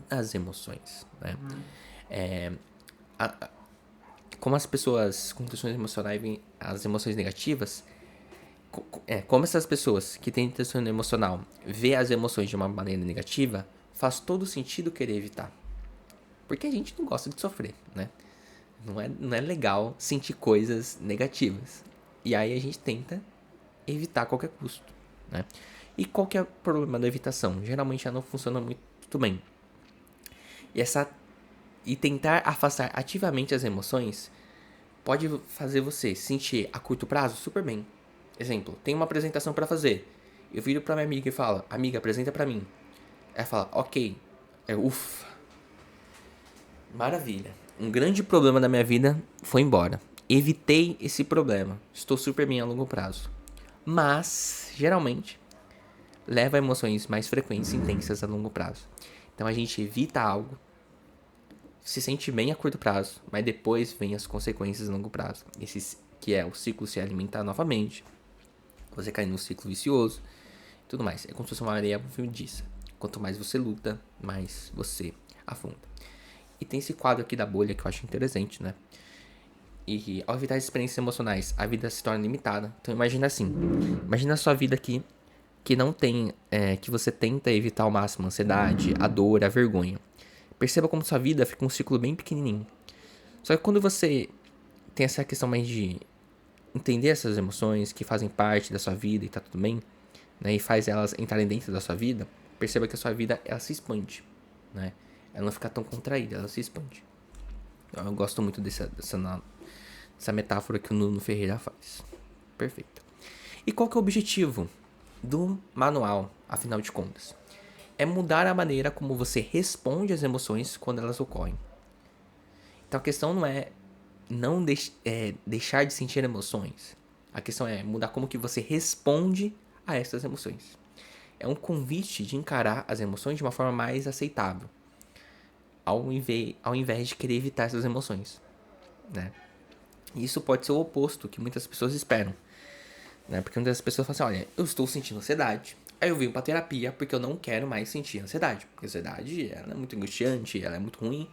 das emoções. Né? Como as pessoas com transtornos emocionais veem as emoções negativas, como essas pessoas que têm transtorno emocional vê as emoções de uma maneira negativa, faz todo sentido querer evitar. Porque a gente não gosta de sofrer, né? Não é legal sentir coisas negativas. E aí a gente tenta evitar a qualquer custo, né? E qual que é o problema da evitação? Geralmente ela não funciona muito bem. E tentar afastar ativamente as emoções pode fazer você sentir a curto prazo super bem. Exemplo, tem uma apresentação para fazer. Eu viro pra minha amiga e falo, amiga, apresenta pra mim. Ela fala, ok. Ufa. Maravilha. Um grande problema da minha vida foi embora. evitei esse problema, estou super bem a longo prazo. Mas, geralmente, leva a emoções mais frequentes e intensas a longo prazo. Então a gente evita algo, se sente bem a curto prazo, mas depois vem as consequências a longo prazo. Esse que é o ciclo se alimentar novamente, você cair num ciclo vicioso e tudo mais. É como se fosse uma areia movediça. Quanto mais você luta, mais você afunda. E tem esse quadro aqui da bolha que eu acho interessante, né? E ao evitar as experiências emocionais, a vida se torna limitada. Então imagina assim, imagina a sua vida aqui, que não tem, que você tenta evitar ao máximo a ansiedade, a dor, a vergonha. Perceba como sua vida fica um ciclo bem pequenininho. Só que quando você tem essa questão mais de entender essas emoções que fazem parte da sua vida e tá tudo bem, né, e faz elas entrarem dentro da sua vida, perceba que a sua vida, ela se expande, né? Ela não fica tão contraída, ela se expande. Eu gosto muito dessa metáfora que o Nuno Ferreira faz. Perfeito. E qual que é o objetivo do manual, afinal de contas? É mudar a maneira como você responde às emoções quando elas ocorrem. Então a questão não é não deixar de sentir emoções. A questão é mudar como que você responde a essas emoções. É um convite de encarar as emoções de uma forma mais aceitável, ao invés de querer evitar essas emoções, né? Isso pode ser o oposto que muitas pessoas esperam, né? Porque muitas pessoas falam assim, olha, eu estou sentindo ansiedade, aí eu venho pra terapia porque eu não quero mais sentir ansiedade. Porque a ansiedade, ela é muito angustiante, ela é muito ruim,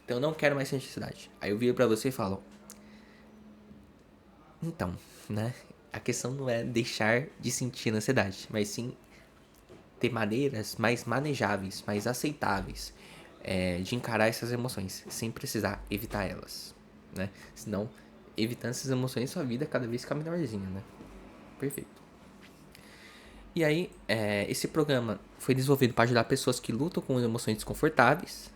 então eu não quero mais sentir ansiedade. Aí eu viro pra você e falo, então, né? A questão não é deixar de sentir ansiedade, mas sim ter maneiras mais manejáveis, mais aceitáveis de encarar essas emoções, sem precisar evitar elas, né? Senão, evitando essas emoções, sua vida cada vez fica melhorzinha, né? Perfeito. E aí, esse programa foi desenvolvido para ajudar pessoas que lutam com emoções desconfortáveis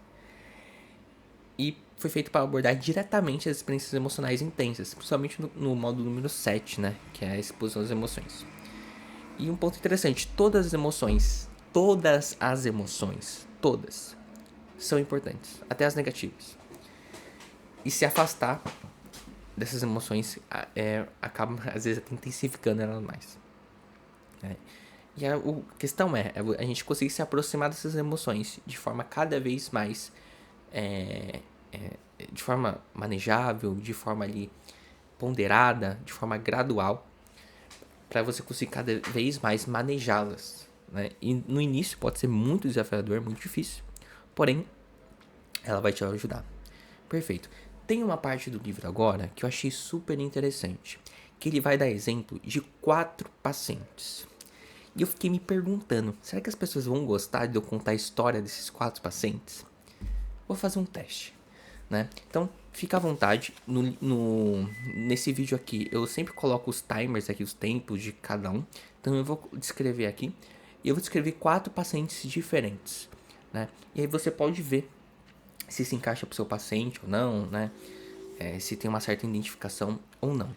e foi feito para abordar diretamente as experiências emocionais intensas, principalmente no módulo número 7, né? Que é a exposição às emoções. E um ponto interessante, todas as emoções, todas, são importantes, até as negativas. E se afastar dessas emoções acaba, às vezes, até intensificando elas mais. E a questão é a gente conseguir se aproximar dessas emoções de forma cada vez mais de forma manejável, de forma ali ponderada, de forma gradual, para você conseguir cada vez mais manejá-las, né? E no início pode ser muito desafiador, muito difícil, porém ela vai te ajudar. Perfeito. Tem uma parte do livro agora que eu achei super interessante, que ele vai dar exemplo de 4 pacientes. E eu fiquei me perguntando, será que as pessoas vão gostar de eu contar a história desses 4 pacientes? Vou fazer um teste, né? Então, fica à vontade. Nesse vídeo aqui, eu sempre coloco os timers aqui, os tempos de cada um. Então, eu vou descrever aqui. E eu vou descrever 4 pacientes diferentes, né? E aí você pode ver se se encaixa pro seu paciente ou não, né? Se tem uma certa identificação ou não.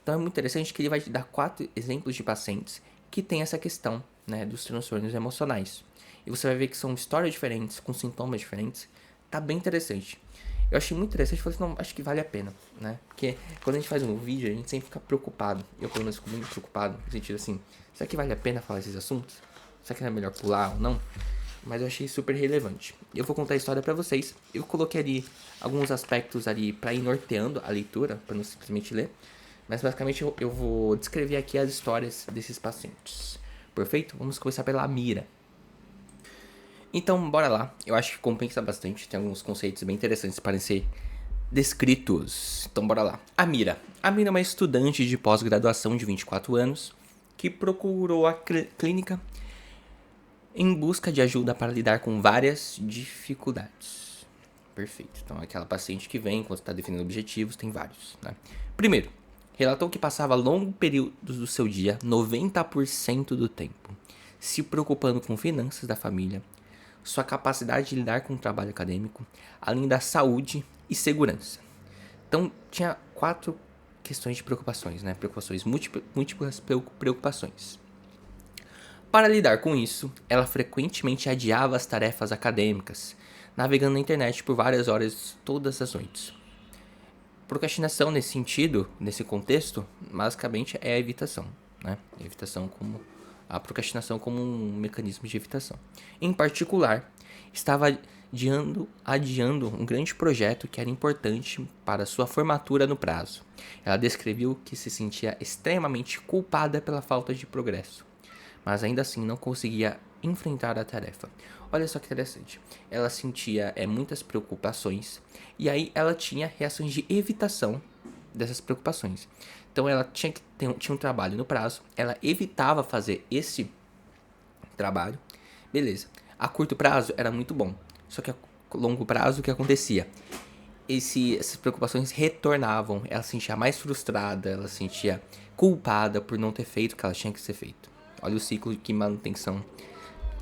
Então, é muito interessante que ele vai te dar 4 exemplos de pacientes que tem essa questão, né, dos transtornos emocionais. E você vai ver que são histórias diferentes, com sintomas diferentes. Tá bem interessante. Eu achei muito interessante, falei assim, não, acho que vale a pena, né? Porque quando a gente faz um vídeo, a gente sempre fica preocupado. Eu, pelo menos, fico muito preocupado, no sentido assim, será que vale a pena falar esses assuntos? Será que é melhor pular ou não? Mas eu achei super relevante. Eu vou contar a história pra vocês. Eu coloquei ali alguns aspectos ali pra ir norteando a leitura, pra não simplesmente ler. Mas basicamente eu vou descrever aqui as histórias desses pacientes. Perfeito? Vamos começar pela Mira. Então, bora lá. Eu acho que compensa bastante. Tem alguns conceitos bem interessantes para ser descritos. Então, bora lá. A Mira. A Mira é uma estudante de pós-graduação de 24 anos que procurou a clínica em busca de ajuda para lidar com várias dificuldades. Perfeito. Então, aquela paciente que vem, quando está definindo objetivos, tem vários, né? Primeiro, relatou que passava longos períodos do seu dia, 90% do tempo, se preocupando com finanças da família, sua capacidade de lidar com o trabalho acadêmico, além da saúde e segurança. Então, tinha 4 questões de preocupações, né? Preocupações, múltiplas preocupações. Para lidar com isso, ela frequentemente adiava as tarefas acadêmicas, navegando na internet por várias horas todas as noites. procrastinação nesse sentido, nesse contexto, basicamente é a evitação, né? A procrastinação como um mecanismo de evitação. Em particular, estava adiando um grande projeto que era importante para sua formatura no prazo. Ela descreveu que se sentia extremamente culpada pela falta de progresso, mas ainda assim não conseguia enfrentar a tarefa. Olha só que interessante. Ela sentia muitas preocupações e aí ela tinha reações de evitação dessas preocupações. Então ela tinha um trabalho no prazo, ela evitava fazer esse trabalho. Beleza. A curto prazo era muito bom. Só que a longo prazo o que acontecia? Essas preocupações retornavam. Ela se sentia mais frustrada, ela se sentia culpada por não ter feito o que ela tinha que ser feito. Olha o ciclo de manutenção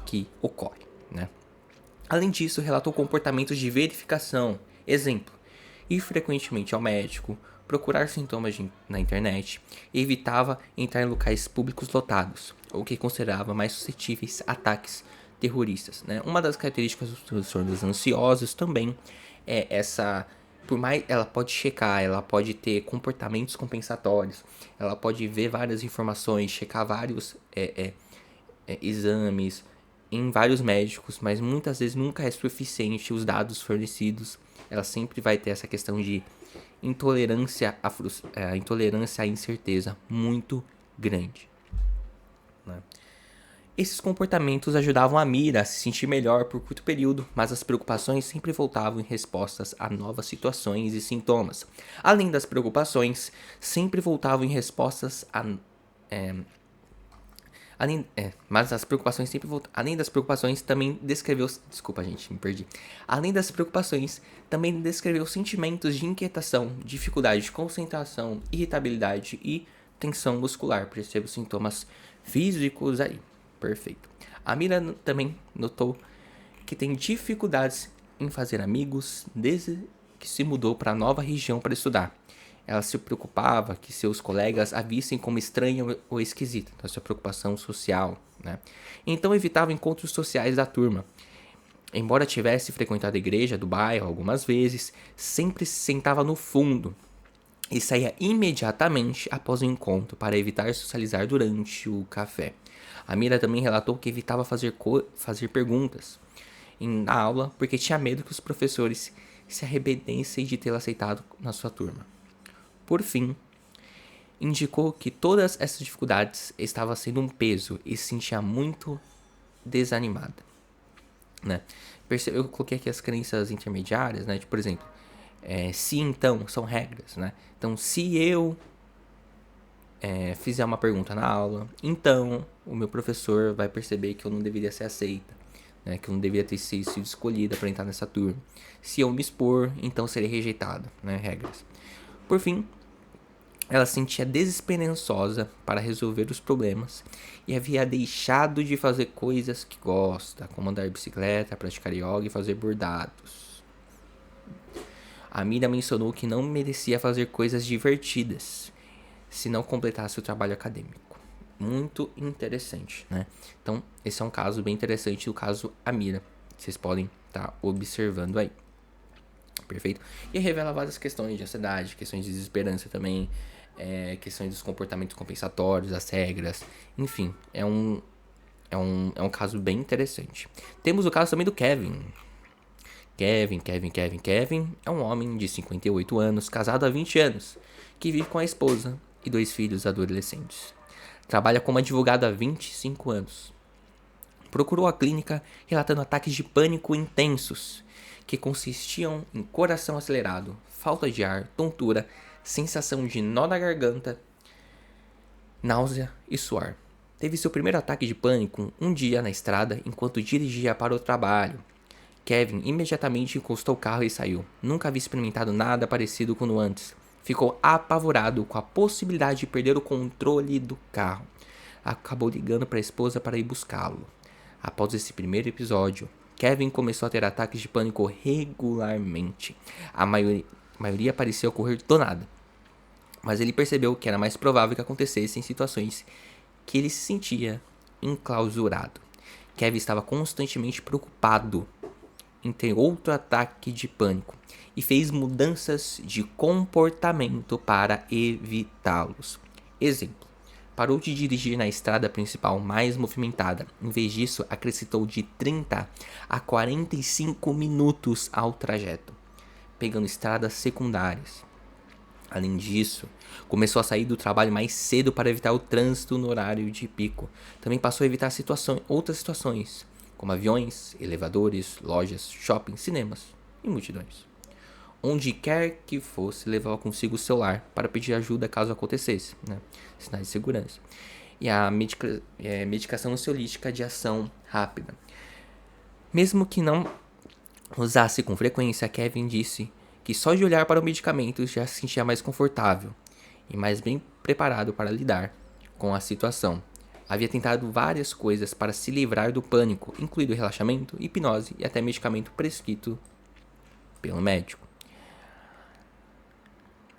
que ocorre, né? Além disso, relatou comportamentos de verificação. Exemplo, ir frequentemente ao médico, procurar sintomas na internet, e evitava entrar em locais públicos lotados, ou que considerava mais suscetíveis a ataques terroristas, né? Uma das características dos transtornos ansiosos também é essa. Por mais ela pode checar, ela pode ter comportamentos compensatórios, ela pode ver várias informações, checar vários exames em vários médicos, mas muitas vezes nunca é suficiente os dados fornecidos. Ela sempre vai ter essa questão de intolerância à incerteza muito grande, né? Esses comportamentos ajudavam a Mira a se sentir melhor por curto período, mas as preocupações sempre voltavam em respostas a novas situações e sintomas. Além das preocupações, sempre voltavam em respostas a mas as preocupações sempre voltam. Além das preocupações, também descreveu. Desculpa, gente, me perdi. Além das preocupações, também descreveu sentimentos de inquietação, dificuldade de concentração, irritabilidade e tensão muscular. Perceba os sintomas físicos aí. Perfeito. A Mira também notou que tem dificuldades em fazer amigos desde que se mudou para a nova região para estudar. Ela se preocupava que seus colegas a vissem como estranha ou esquisita. Então, essa preocupação social, né? Então, evitava encontros sociais da turma. Embora tivesse frequentado a igreja do bairro algumas vezes, sempre se sentava no fundo e saía imediatamente após o encontro para evitar socializar durante o café. A Mira também relatou que evitava fazer perguntas na aula porque tinha medo que os professores se arrependessem de tê-la aceitado na sua turma. Por fim, indicou que todas essas dificuldades estavam sendo um peso e se sentia muito desanimada, né? Eu coloquei aqui as crenças intermediárias, né? Por exemplo, se então são regras, né? Então, se eu fizer uma pergunta na aula, então o meu professor vai perceber que eu não deveria ser aceita, né? Que eu não deveria ter sido escolhida para entrar nessa turma. Se eu me expor, então serei rejeitado, né? Regras. Por fim, ela se sentia desesperançosa para resolver os problemas e havia deixado de fazer coisas que gosta, como andar de bicicleta, praticar yoga e fazer bordados. A Mira mencionou que não merecia fazer coisas divertidas se não completasse o trabalho acadêmico. Muito interessante, né? Então, esse é um caso bem interessante, o caso Amira. Vocês podem estar observando aí. Perfeito? E revela várias questões de ansiedade, questões de desesperança também, questões dos comportamentos compensatórios, as regras, enfim, é um caso bem interessante. Temos o caso também do Kevin. Kevin é um homem de 58 anos, casado há 20 anos, que vive com a esposa e 2 filhos adolescentes. Trabalha como advogado há 25 anos. Procurou a clínica relatando ataques de pânico intensos, que consistiam em coração acelerado, falta de ar, tontura, sensação de nó na garganta, náusea e suor. Teve seu primeiro ataque de pânico um dia na estrada enquanto dirigia para o trabalho. Kevin imediatamente encostou o carro e saiu. Nunca havia experimentado nada parecido com o antes. Ficou apavorado com a possibilidade de perder o controle do carro. Acabou ligando para a esposa para ir buscá-lo. Após esse primeiro episódio, Kevin começou a ter ataques de pânico regularmente. A maioria parecia ocorrer do nada. Mas ele percebeu que era mais provável que acontecesse em situações que ele se sentia enclausurado. Kevin estava constantemente preocupado em ter outro ataque de pânico e fez mudanças de comportamento para evitá-los. Exemplo: parou de dirigir na estrada principal mais movimentada. Em vez disso, acrescentou de 30 a 45 minutos ao trajeto, pegando estradas secundárias. Além disso, começou a sair do trabalho mais cedo para evitar o trânsito no horário de pico. Também passou a evitar outras situações, como aviões, elevadores, lojas, shoppings, cinemas e multidões. Onde quer que fosse, levava consigo o celular para pedir ajuda caso acontecesse, né? Sinais de segurança. E a medicação ansiolítica de ação rápida. Mesmo que não usasse com frequência, Kevin disse que só de olhar para o medicamento já se sentia mais confortável e mais bem preparado para lidar com a situação. Havia tentado várias coisas para se livrar do pânico, incluindo relaxamento, hipnose e até medicamento prescrito pelo médico.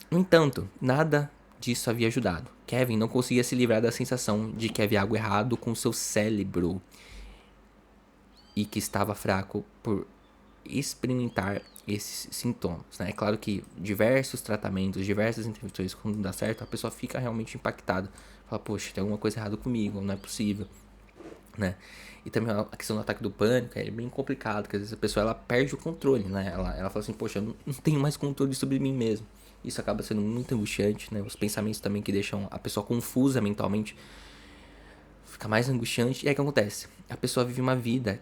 No entanto, nada disso havia ajudado. Kevin não conseguia se livrar da sensação de que havia algo errado com seu cérebro e que estava fraco por experimentar esses sintomas, né? É claro que diversos tratamentos, diversas intervenções, quando não dá certo, a pessoa fica realmente impactada. Fala, poxa, tem alguma coisa errada comigo, não é possível, né? E também a questão do ataque do pânico é bem complicado, porque às vezes a pessoa ela perde o controle, né? Ela fala assim, poxa, eu não tenho mais controle sobre mim mesmo. Isso acaba sendo muito angustiante, né? Os pensamentos também que deixam a pessoa confusa mentalmente fica mais angustiante. E aí o que acontece? A pessoa vive uma vida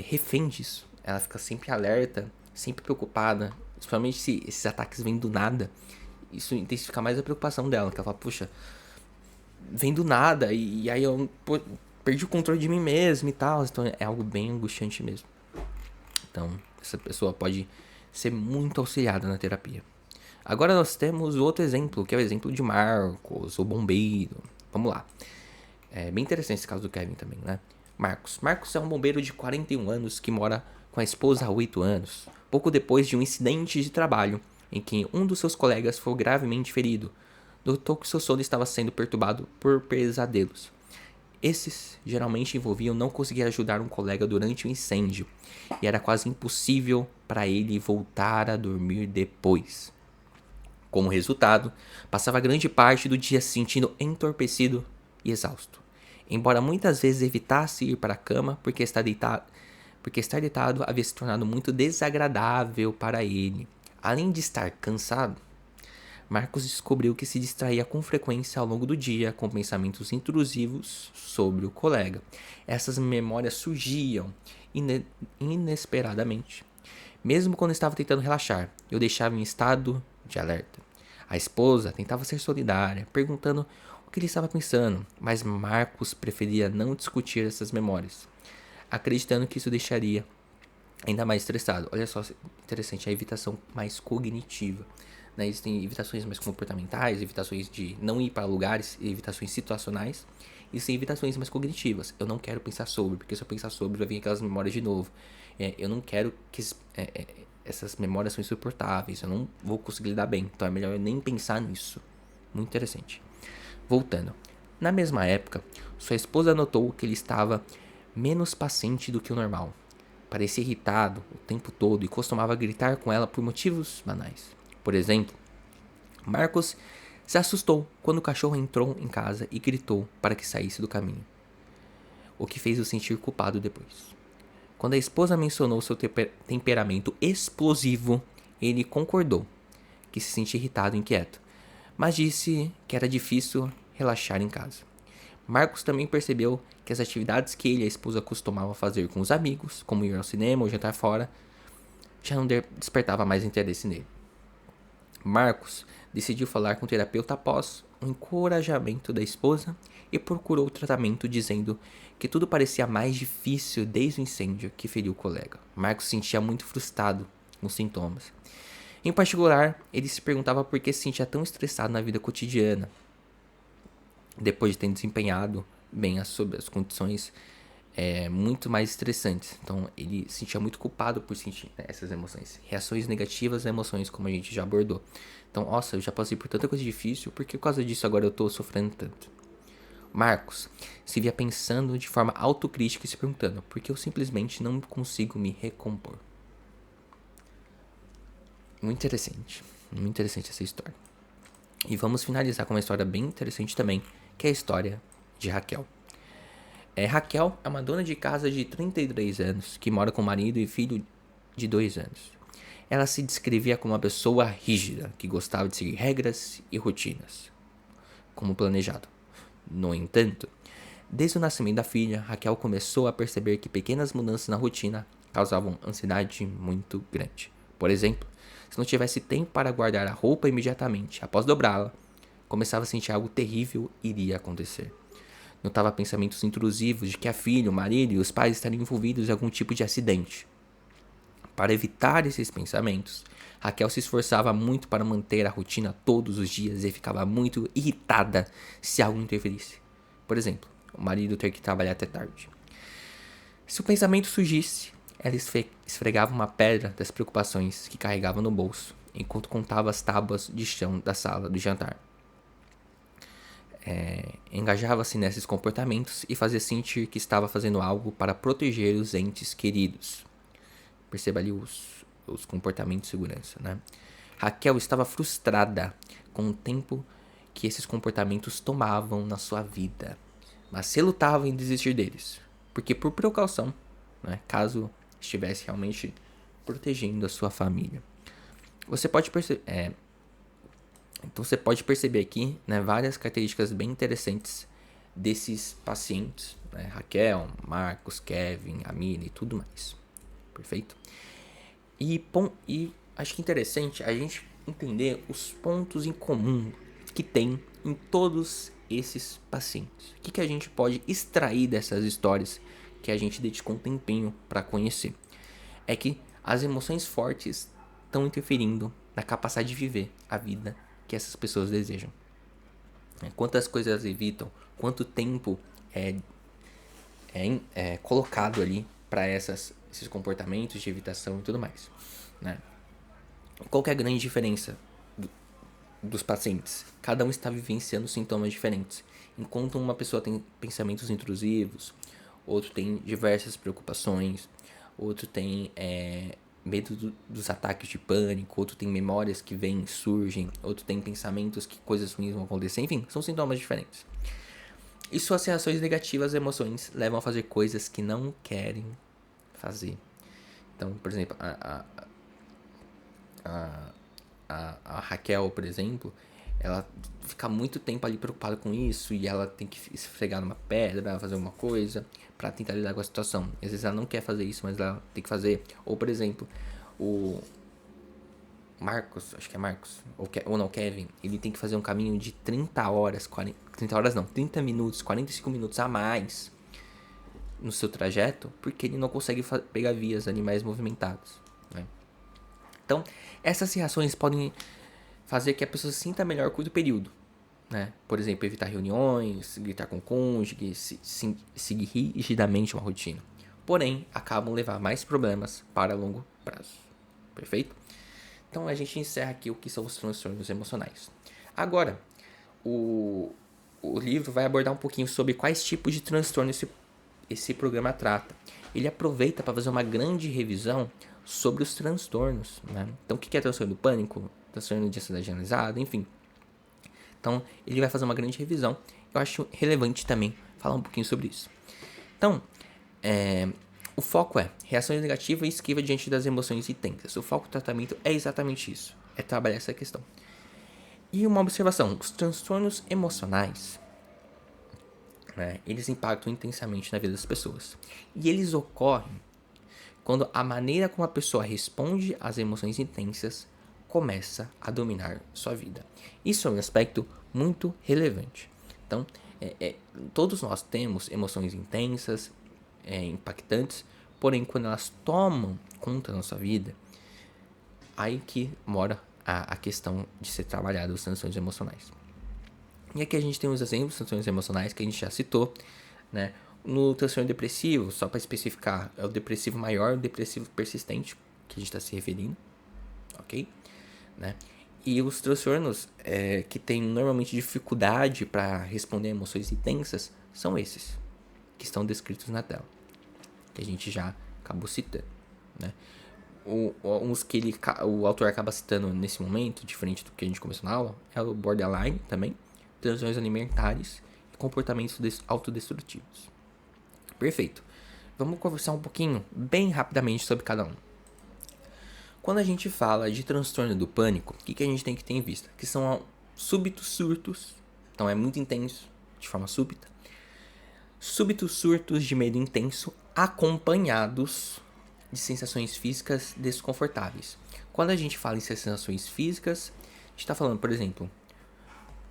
refém disso. Ela fica sempre alerta, sempre preocupada, principalmente se esses ataques vêm do nada. Isso intensifica mais a preocupação dela, que ela fala, puxa, vem do nada e aí eu perdi o controle de mim mesmo e tal. Então é algo bem angustiante mesmo. Então essa pessoa pode ser muito auxiliada na terapia. Agora nós temos outro exemplo, que é o exemplo de Marcos, o bombeiro. Vamos lá. É bem interessante esse caso do Kevin também, né? Marcos é um bombeiro de 41 anos que mora com a esposa há 8 anos, pouco depois de um incidente de trabalho em que um dos seus colegas foi gravemente ferido. Notou que seu sono estava sendo perturbado por pesadelos. Esses geralmente envolviam não conseguir ajudar um colega durante o incêndio, e era quase impossível para ele voltar a dormir depois. Como resultado, passava grande parte do dia se sentindo entorpecido e exausto. Embora muitas vezes evitasse ir para a cama porque estar deitado havia se tornado muito desagradável para ele. Além de estar cansado, Marcos descobriu que se distraía com frequência ao longo do dia com pensamentos intrusivos sobre o colega. Essas memórias surgiam inesperadamente, mesmo quando estava tentando relaxar e o deixava em estado de alerta. A esposa tentava ser solidária, perguntando o que ele estava pensando, mas Marcos preferia não discutir essas memórias, acreditando que isso deixaria ainda mais estressado. Olha só, interessante, a evitação mais cognitiva. Né? Existem evitações mais comportamentais, evitações de não ir para lugares, evitações situacionais. E existem evitações mais cognitivas. Eu não quero pensar sobre, porque se eu pensar sobre, vai vir aquelas memórias de novo. Eu não quero que essas memórias são insuportáveis, eu não vou conseguir lidar bem, então é melhor eu nem pensar nisso. Muito interessante. Voltando. Na mesma época, sua esposa notou que ele estava menos paciente do que o normal. Parecia irritado o tempo todo e costumava gritar com ela por motivos banais. Por exemplo, Marcos se assustou quando o cachorro entrou em casa e gritou para que saísse do caminho, o que fez o sentir culpado depois. Quando a esposa mencionou seu temperamento explosivo, ele concordou que se sentia irritado e inquieto, mas disse que era difícil relaxar em casa. Marcos também percebeu que as atividades que ele e a esposa costumavam fazer com os amigos, como ir ao cinema ou jantar fora, já não despertava mais interesse nele. Marcos decidiu falar com o terapeuta após o encorajamento da esposa e procurou tratamento, dizendo que tudo parecia mais difícil desde o incêndio que feriu o colega. Marcos se sentia muito frustrado com os sintomas. Em particular, ele se perguntava por que se sentia tão estressado na vida cotidiana, depois de ter desempenhado bem sob as condições muito mais estressantes. Então ele se sentia muito culpado por sentir, né, essas emoções. Reações negativas a emoções, como a gente já abordou. Então, nossa, eu já passei por tanta coisa difícil, porque por causa disso agora eu tô sofrendo tanto. Marcos se via pensando de forma autocrítica e se perguntando: por que eu simplesmente não consigo me recompor? Muito interessante essa história. E vamos finalizar com uma história bem interessante também, que é a história de Raquel. Raquel é uma dona de casa de 33 anos, que mora com marido e filho de 2 anos. Ela se descrevia como uma pessoa rígida, que gostava de seguir regras e rotinas, como planejado. No entanto, desde o nascimento da filha, Raquel começou a perceber que pequenas mudanças na rotina causavam ansiedade muito grande. Por exemplo, se não tivesse tempo para guardar a roupa imediatamente após dobrá-la, começava a sentir algo terrível iria acontecer. Notava pensamentos intrusivos de que a filha, o marido e os pais estariam envolvidos em algum tipo de acidente. Para evitar esses pensamentos, Raquel se esforçava muito para manter a rotina todos os dias e ficava muito irritada se algo interferisse. Por exemplo, o marido ter que trabalhar até tarde. Se o pensamento surgisse, ela esfregava uma pedra das preocupações que carregava no bolso, enquanto contava as tábuas de chão da sala do jantar. Engajava-se nesses comportamentos e fazia sentir que estava fazendo algo para proteger os entes queridos. Perceba ali os comportamentos de segurança, né? Raquel estava frustrada com o tempo que esses comportamentos tomavam na sua vida, mas relutava em desistir deles, porque por precaução, né, caso estivesse realmente protegendo a sua família. Você pode perceber, então você pode perceber aqui, né, várias características bem interessantes desses pacientes, né, Raquel, Marcos, Kevin, Amina e tudo mais. Perfeito? E acho que é interessante a gente entender os pontos em comum que tem em todos esses pacientes. O que a gente pode extrair dessas histórias que a gente dedicou um tempinho para conhecer? É que as emoções fortes estão interferindo na capacidade de viver a vida que essas pessoas desejam. Quantas coisas elas evitam, quanto tempo é colocado ali para esses comportamentos de evitação e tudo mais, né? Qual que é a grande diferença dos pacientes? Cada um está vivenciando sintomas diferentes. Enquanto uma pessoa tem pensamentos intrusivos, outro tem diversas preocupações, outro tem medo dos ataques de pânico, outro tem memórias que vêm, surgem, outro tem pensamentos que coisas ruins vão acontecer, enfim, são sintomas diferentes. E suas reações negativas às emoções levam a fazer coisas que não querem fazer. Então, por exemplo, a Raquel, por exemplo, ela fica muito tempo ali preocupada com isso e ela tem que esfregar numa pedra, fazer alguma coisa para tentar lidar com a situação. Às vezes ela não quer fazer isso, mas ela tem que fazer. Ou, por exemplo, o Marcos, acho que é Marcos, ou não, Kevin, ele tem que fazer um caminho de 30 minutos, 45 minutos a mais no seu trajeto, porque ele não consegue pegar vias ali mais movimentadas, né? Então, essas reações podem fazer que a pessoa se sinta melhor por curto período, né? Por exemplo, evitar reuniões, gritar com o cônjuge, seguir rigidamente uma rotina. Porém, acabam levar mais problemas para longo prazo. Perfeito? Então, a gente encerra aqui o que são os transtornos emocionais. Agora, o livro vai abordar um pouquinho sobre quais tipos de transtorno esse programa trata. Ele aproveita para fazer uma grande revisão sobre os transtornos, né? Então, o que é transtorno do pânico? Transtorno de ansiedade generalizada, enfim. Então, ele vai fazer uma grande revisão. Eu acho relevante também falar um pouquinho sobre isso. Então, o foco é reações negativas e esquiva diante das emoções intensas. O foco do tratamento é exatamente isso. É trabalhar essa questão. E uma observação. Os transtornos emocionais, né, eles impactam intensamente na vida das pessoas. E eles ocorrem quando a maneira como a pessoa responde às emoções intensas começa a dominar sua vida. Isso é um aspecto muito relevante. Então, todos nós temos emoções intensas, impactantes, porém, quando elas tomam conta da nossa vida, aí que mora a questão de ser trabalhado os transtornos emocionais. E aqui a gente tem uns exemplos de transtornos emocionais que a gente já citou, né? No transtorno depressivo, só para especificar, é o depressivo maior, o depressivo persistente, que a gente está se referindo, ok? Né? E os transtornos que têm normalmente dificuldade para responder a emoções intensas são esses, que estão descritos na tela, que a gente já acabou citando, né? Uns que o autor acaba citando nesse momento, diferente do que a gente começou na aula, é o borderline também, transtornos alimentares e comportamentos autodestrutivos. Perfeito. Vamos conversar um pouquinho, bem rapidamente, sobre cada um. Quando a gente fala de transtorno do pânico, o que a gente tem que ter em vista? Que são súbitos surtos, então é muito intenso, de forma súbita. Súbitos surtos de medo intenso acompanhados de sensações físicas desconfortáveis. Quando a gente fala em sensações físicas, a gente está falando, por exemplo,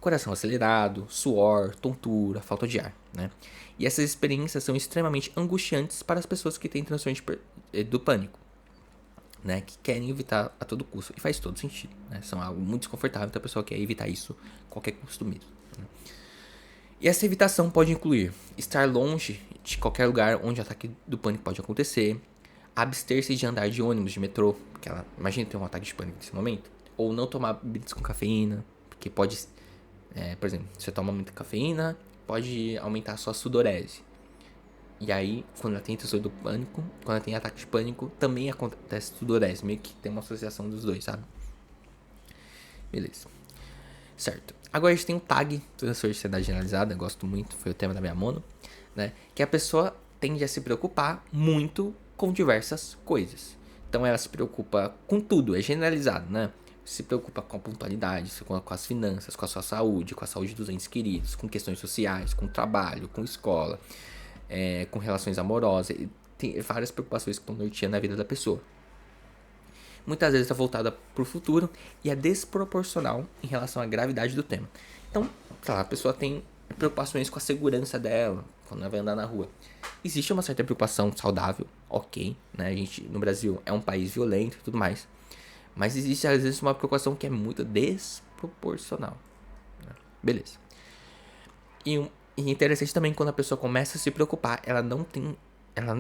coração acelerado, suor, tontura, falta de ar, né? E essas experiências são extremamente angustiantes para as pessoas que têm transtorno do pânico, né? Que querem evitar a todo custo. E faz todo sentido, né? São algo muito desconfortável, então a pessoa quer evitar isso a qualquer custo mesmo, né? E essa evitação pode incluir estar longe de qualquer lugar onde o ataque do pânico pode acontecer, abster-se de andar de ônibus, de metrô, porque imagina ter um ataque de pânico nesse momento, ou não tomar bebidas com cafeína, porque pode, por exemplo, você toma muita cafeína, pode aumentar a sua sudorese. E aí, quando ela tem transtorno do pânico, quando ela tem ataque de pânico, também acontece sudorese, meio que tem uma associação dos dois, sabe? Beleza. Certo. Agora a gente tem o TAG, transtorno de ansiedade generalizada, gosto muito, foi o tema da minha mono, né? Que a pessoa tende a se preocupar muito com diversas coisas. Então ela se preocupa com tudo, é generalizado, né? Se preocupa com a pontualidade, com as finanças, com a sua saúde, com a saúde dos entes queridos, com questões sociais, com trabalho, com escola, com relações amorosas. Tem várias preocupações que estão norteando a vida da pessoa. Muitas vezes está voltada para o futuro e é desproporcional em relação à gravidade do tema. Então, sei lá, a pessoa tem preocupações com a segurança dela quando ela vai andar na rua. Existe uma certa preocupação saudável, ok, né? A gente, no Brasil, é um país violento e tudo mais. Mas existe, às vezes, uma preocupação que é muito desproporcional, né? Beleza. E interessante também, quando a pessoa começa a se preocupar, ela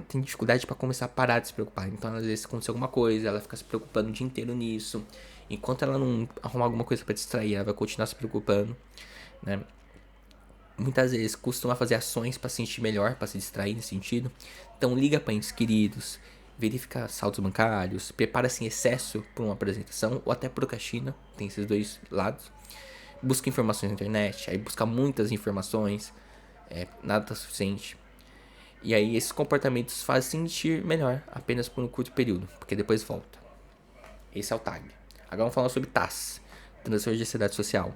tem dificuldade para começar a parar de se preocupar. Então, às vezes, acontece alguma coisa, ela fica se preocupando o dia inteiro nisso. Enquanto ela não arrumar alguma coisa para distrair, ela vai continuar se preocupando, né? Muitas vezes costuma fazer ações para se sentir melhor, para se distrair nesse sentido. Então, liga para entes queridos, verifica saldos bancários, prepara-se em excesso para uma apresentação ou até procrastina. Tem esses dois lados. Busca informações na internet, aí busca muitas informações, nada suficiente. E aí esses comportamentos fazem sentir melhor apenas por um curto período, porque depois volta. Esse é o TAG. Agora vamos falar sobre TAS, transtorno de ansiedade social.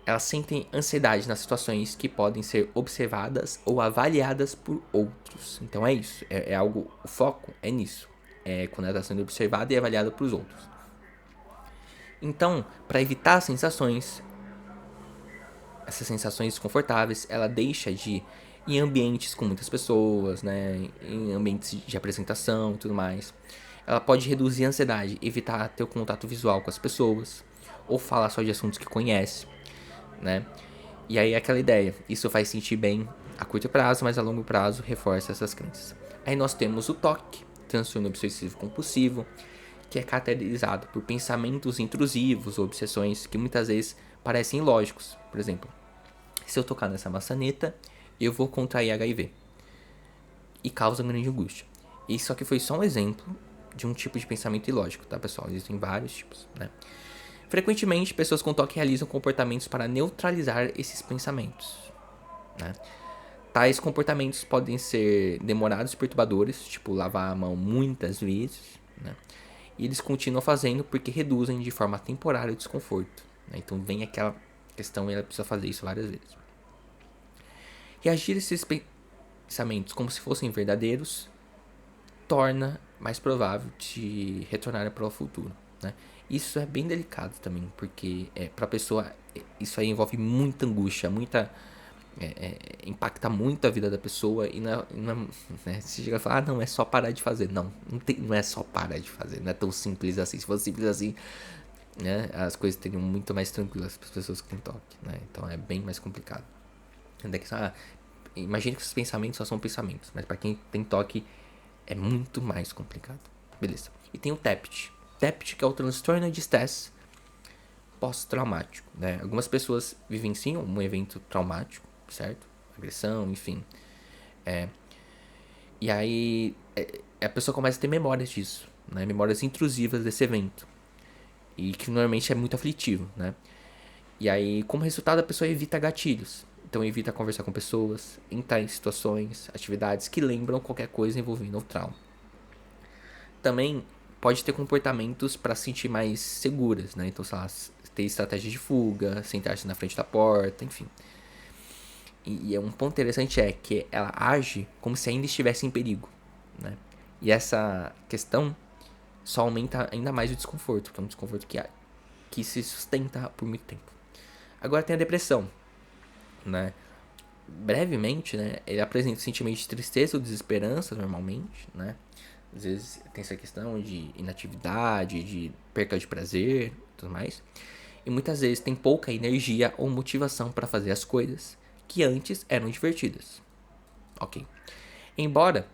Elas sentem ansiedade nas situações que podem ser observadas ou avaliadas por outros. Então é isso, é algo, o foco é nisso. É quando ela está sendo observada e avaliada por outros. Então, para evitar essas sensações desconfortáveis, ela deixa de ir em ambientes com muitas pessoas, né, em ambientes de apresentação e tudo mais. Ela pode reduzir a ansiedade, evitar ter o contato visual com as pessoas, ou falar só de assuntos que conhece, né? E aí aquela ideia, isso faz sentir bem a curto prazo, mas a longo prazo reforça essas crenças. Aí nós temos o TOC, transtorno obsessivo compulsivo, que é caracterizado por pensamentos intrusivos ou obsessões que muitas vezes parecem ilógicos. Por exemplo, se eu tocar nessa maçaneta, eu vou contrair HIV. E causa grande angústia. Isso aqui foi só um exemplo de um tipo de pensamento ilógico, tá, pessoal? Existem vários tipos, né? Frequentemente, pessoas com TOC realizam comportamentos para neutralizar esses pensamentos, né? Tais comportamentos podem ser demorados e perturbadores, tipo lavar a mão muitas vezes, né? E eles continuam fazendo porque reduzem de forma temporária o desconforto, né? Então vem aquela questão e ela precisa fazer isso várias vezes. Reagir a esses pensamentos como se fossem verdadeiros torna mais provável de retornar para o futuro, né? Isso é bem delicado também, porque para a pessoa isso aí envolve muita angústia, impacta muito a vida da pessoa e não, né? Você chega a falar, não, é só parar de fazer. Não é só parar de fazer, não é tão simples assim. Se fosse simples assim, né, as coisas teriam muito mais tranquilas para as pessoas que têm toque, né? Então é bem mais complicado. Imagine que esses pensamentos só são pensamentos, mas para quem tem toque é muito mais complicado. Beleza. E tem o TEPT. TEPT, que é o transtorno de estresse pós-traumático, né? Algumas pessoas vivenciam um evento traumático, certo? Agressão, enfim. E aí a pessoa começa a ter memórias disso, né? Memórias intrusivas desse evento. E que normalmente é muito aflitivo, né? E aí, como resultado, a pessoa evita gatilhos. Então evita conversar com pessoas, entrar em situações, atividades que lembram qualquer coisa envolvendo o trauma. Também pode ter comportamentos para se sentir mais seguras, né? Então, sei lá, ter estratégia de fuga, sentar-se na frente da porta, enfim. E um ponto interessante é que ela age como se ainda estivesse em perigo, né? E essa questão só aumenta ainda mais o desconforto, que é um desconforto que se sustenta por muito tempo. Agora tem a depressão, né? Brevemente, né? Ele apresenta sentimentos de tristeza ou desesperança, normalmente, né? Às vezes tem essa questão de inatividade, de perca de prazer, tudo mais. E muitas vezes tem pouca energia ou motivação para fazer as coisas que antes eram divertidas. Ok. Embora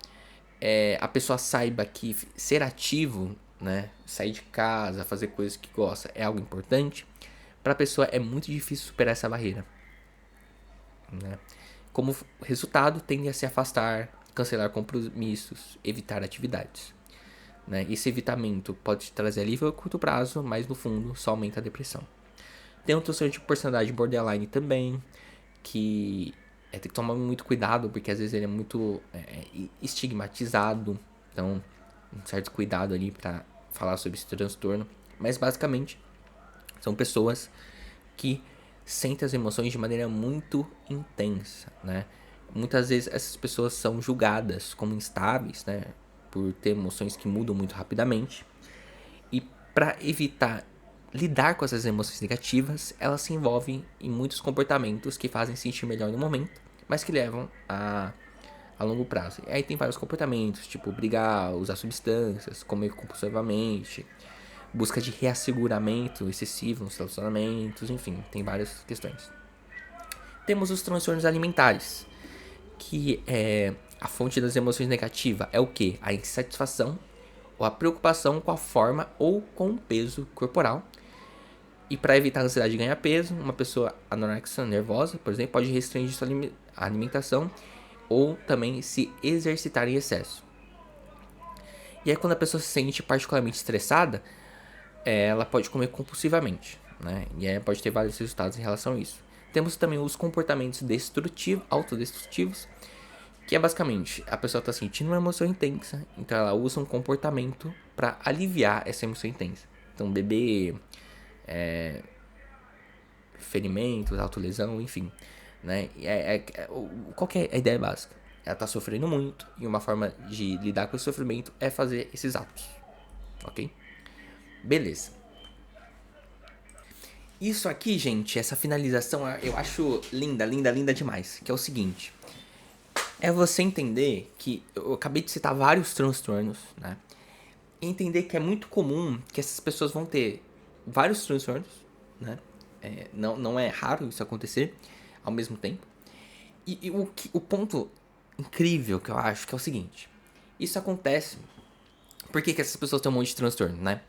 a pessoa saiba que ser ativo, né, sair de casa, fazer coisas que gosta é algo importante, para a pessoa é muito difícil superar essa barreira, né? Como resultado, tende a se afastar, cancelar compromissos, evitar atividades, né? Esse evitamento pode trazer alívio a curto prazo, mas no fundo só aumenta a depressão. Tem um transtorno de personalidade borderline também, que tem que tomar muito cuidado, porque às vezes ele é muito estigmatizado. Então, um certo cuidado ali para falar sobre esse transtorno. Mas basicamente, são pessoas que sentem as emoções de maneira muito intensa, né? Muitas vezes essas pessoas são julgadas como instáveis, né? Por ter emoções que mudam muito rapidamente. E para evitar lidar com essas emoções negativas, elas se envolvem em muitos comportamentos que fazem sentir melhor no momento, mas que levam a longo prazo. E aí tem vários comportamentos, tipo brigar, usar substâncias, comer compulsivamente, busca de reasseguramento excessivo nos relacionamentos, enfim, tem várias questões. Temos os transtornos alimentares, que é a fonte das emoções negativas é o que? A insatisfação ou a preocupação com a forma ou com o peso corporal. E para evitar a ansiedade de ganhar peso, uma pessoa anorexa nervosa, por exemplo, pode restringir sua alimentação ou também se exercitar em excesso. E aí quando a pessoa se sente particularmente estressada, ela pode comer compulsivamente, né? E aí pode ter vários resultados em relação a isso. Temos também os comportamentos destrutivos, autodestrutivos, que é basicamente a pessoa está sentindo uma emoção intensa, então ela usa um comportamento para aliviar essa emoção intensa. Então beber, ferimentos, autolesão, enfim, né? Qual que é a ideia básica? Ela está sofrendo muito e uma forma de lidar com esse sofrimento é fazer esses atos, ok? Beleza. Isso aqui, gente, essa finalização eu acho linda, linda, linda demais. Que é o seguinte: é você entender que eu acabei de citar vários transtornos, né? E entender que é muito comum que essas pessoas vão ter vários transtornos, né? Não é raro isso acontecer ao mesmo tempo. E o ponto incrível que eu acho que é o seguinte: isso acontece. Por que essas pessoas têm um monte de transtorno, né?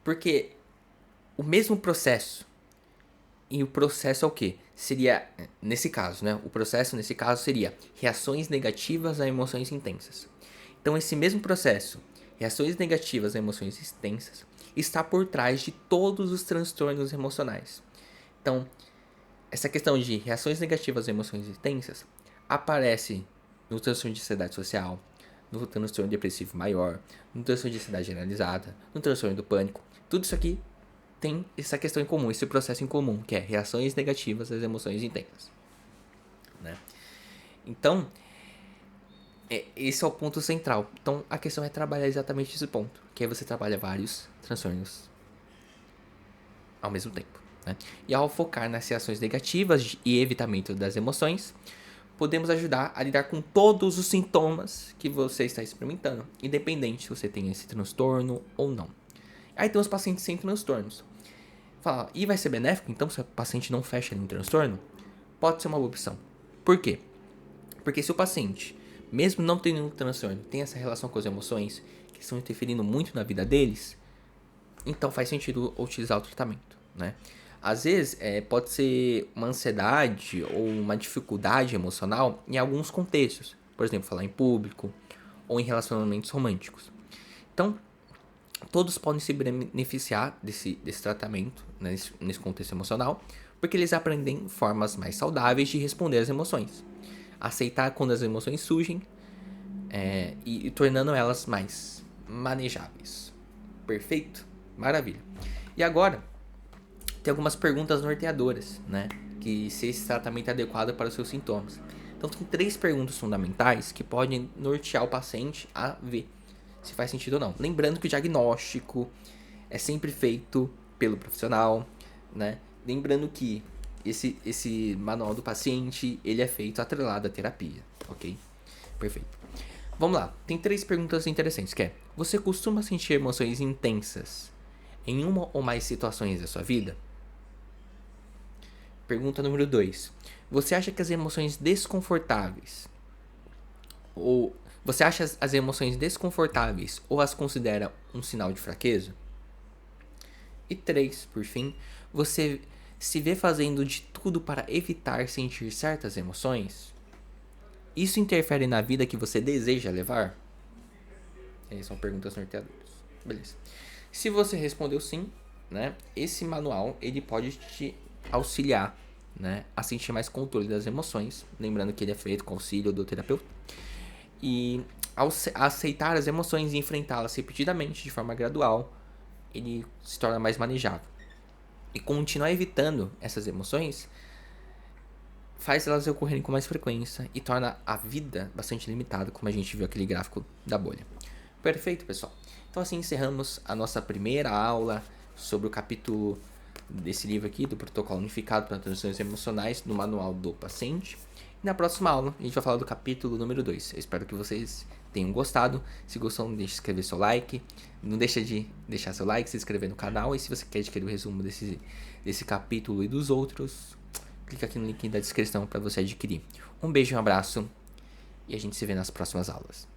Porque o mesmo processo. E o processo é o quê? Seria, nesse caso, né? O processo, nesse caso, seria reações negativas a emoções intensas. Então, esse mesmo processo, reações negativas a emoções intensas, está por trás de todos os transtornos emocionais. Então, essa questão de reações negativas a emoções intensas aparece no transtorno de ansiedade social, no transtorno depressivo maior, no transtorno de ansiedade generalizada, no transtorno do pânico. Tudo isso aqui tem essa questão em comum, esse processo em comum, que é reações negativas às emoções intensas, né? Então, esse é o ponto central. Então, a questão é trabalhar exatamente esse ponto, que aí você trabalha vários transtornos ao mesmo tempo, né? E ao focar nas reações negativas e evitamento das emoções, podemos ajudar a lidar com todos os sintomas que você está experimentando, independente se você tem esse transtorno ou não. Aí tem os pacientes sem transtornos. Fala, e vai ser benéfico então se o paciente não fecha ali em transtorno? Pode ser uma boa opção. Por quê? Porque se o paciente, mesmo não tendo um transtorno, tem essa relação com as emoções que estão interferindo muito na vida deles, então faz sentido utilizar o tratamento, né? Às vezes, pode ser uma ansiedade ou uma dificuldade emocional em alguns contextos. Por exemplo, falar em público ou em relacionamentos românticos. Então, todos podem se beneficiar desse tratamento, né, nesse contexto emocional, porque eles aprendem formas mais saudáveis de responder às emoções. Aceitar quando as emoções surgem e tornando elas mais manejáveis. Perfeito? Maravilha. E agora, tem algumas perguntas norteadoras, né? Que se esse tratamento é adequado para os seus sintomas. Então, tem 3 perguntas fundamentais que podem nortear o paciente a ver se faz sentido ou não. Lembrando que o diagnóstico é sempre feito pelo profissional, né? Lembrando que esse manual do paciente, ele é feito atrelado à terapia, ok? Perfeito. Vamos lá, tem 3 perguntas interessantes, que é: você costuma sentir emoções intensas em uma ou mais situações da sua vida? Pergunta número 2. Você acha que as emoções desconfortáveis ou você acha as emoções desconfortáveis ou as considera um sinal de fraqueza? E 3, por fim, você se vê fazendo de tudo para evitar sentir certas emoções? Isso interfere na vida que você deseja levar? Essas são perguntas norteadoras. Beleza. Se você respondeu sim, né, esse manual ele pode te auxiliar, né, a sentir mais controle das emoções. Lembrando que ele é feito com auxílio do terapeuta. E ao aceitar as emoções e enfrentá-las repetidamente, de forma gradual, ele se torna mais manejável. E continuar evitando essas emoções faz elas ocorrerem com mais frequência e torna a vida bastante limitada, como a gente viu aquele gráfico da bolha. Perfeito, pessoal? Então assim encerramos a nossa primeira aula sobre o capítulo desse livro aqui, do Protocolo Unificado para Transtornos Emocionais, no Manual do Paciente. E na próxima aula a gente vai falar do capítulo número 2. Eu espero que vocês tenham gostado. Se gostou, não deixe de escrever seu like. Não deixa de deixar seu like, se inscrever no canal. E se você quer adquirir o resumo desse capítulo e dos outros, clica aqui no link da descrição para você adquirir. Um beijo e um abraço. E a gente se vê nas próximas aulas.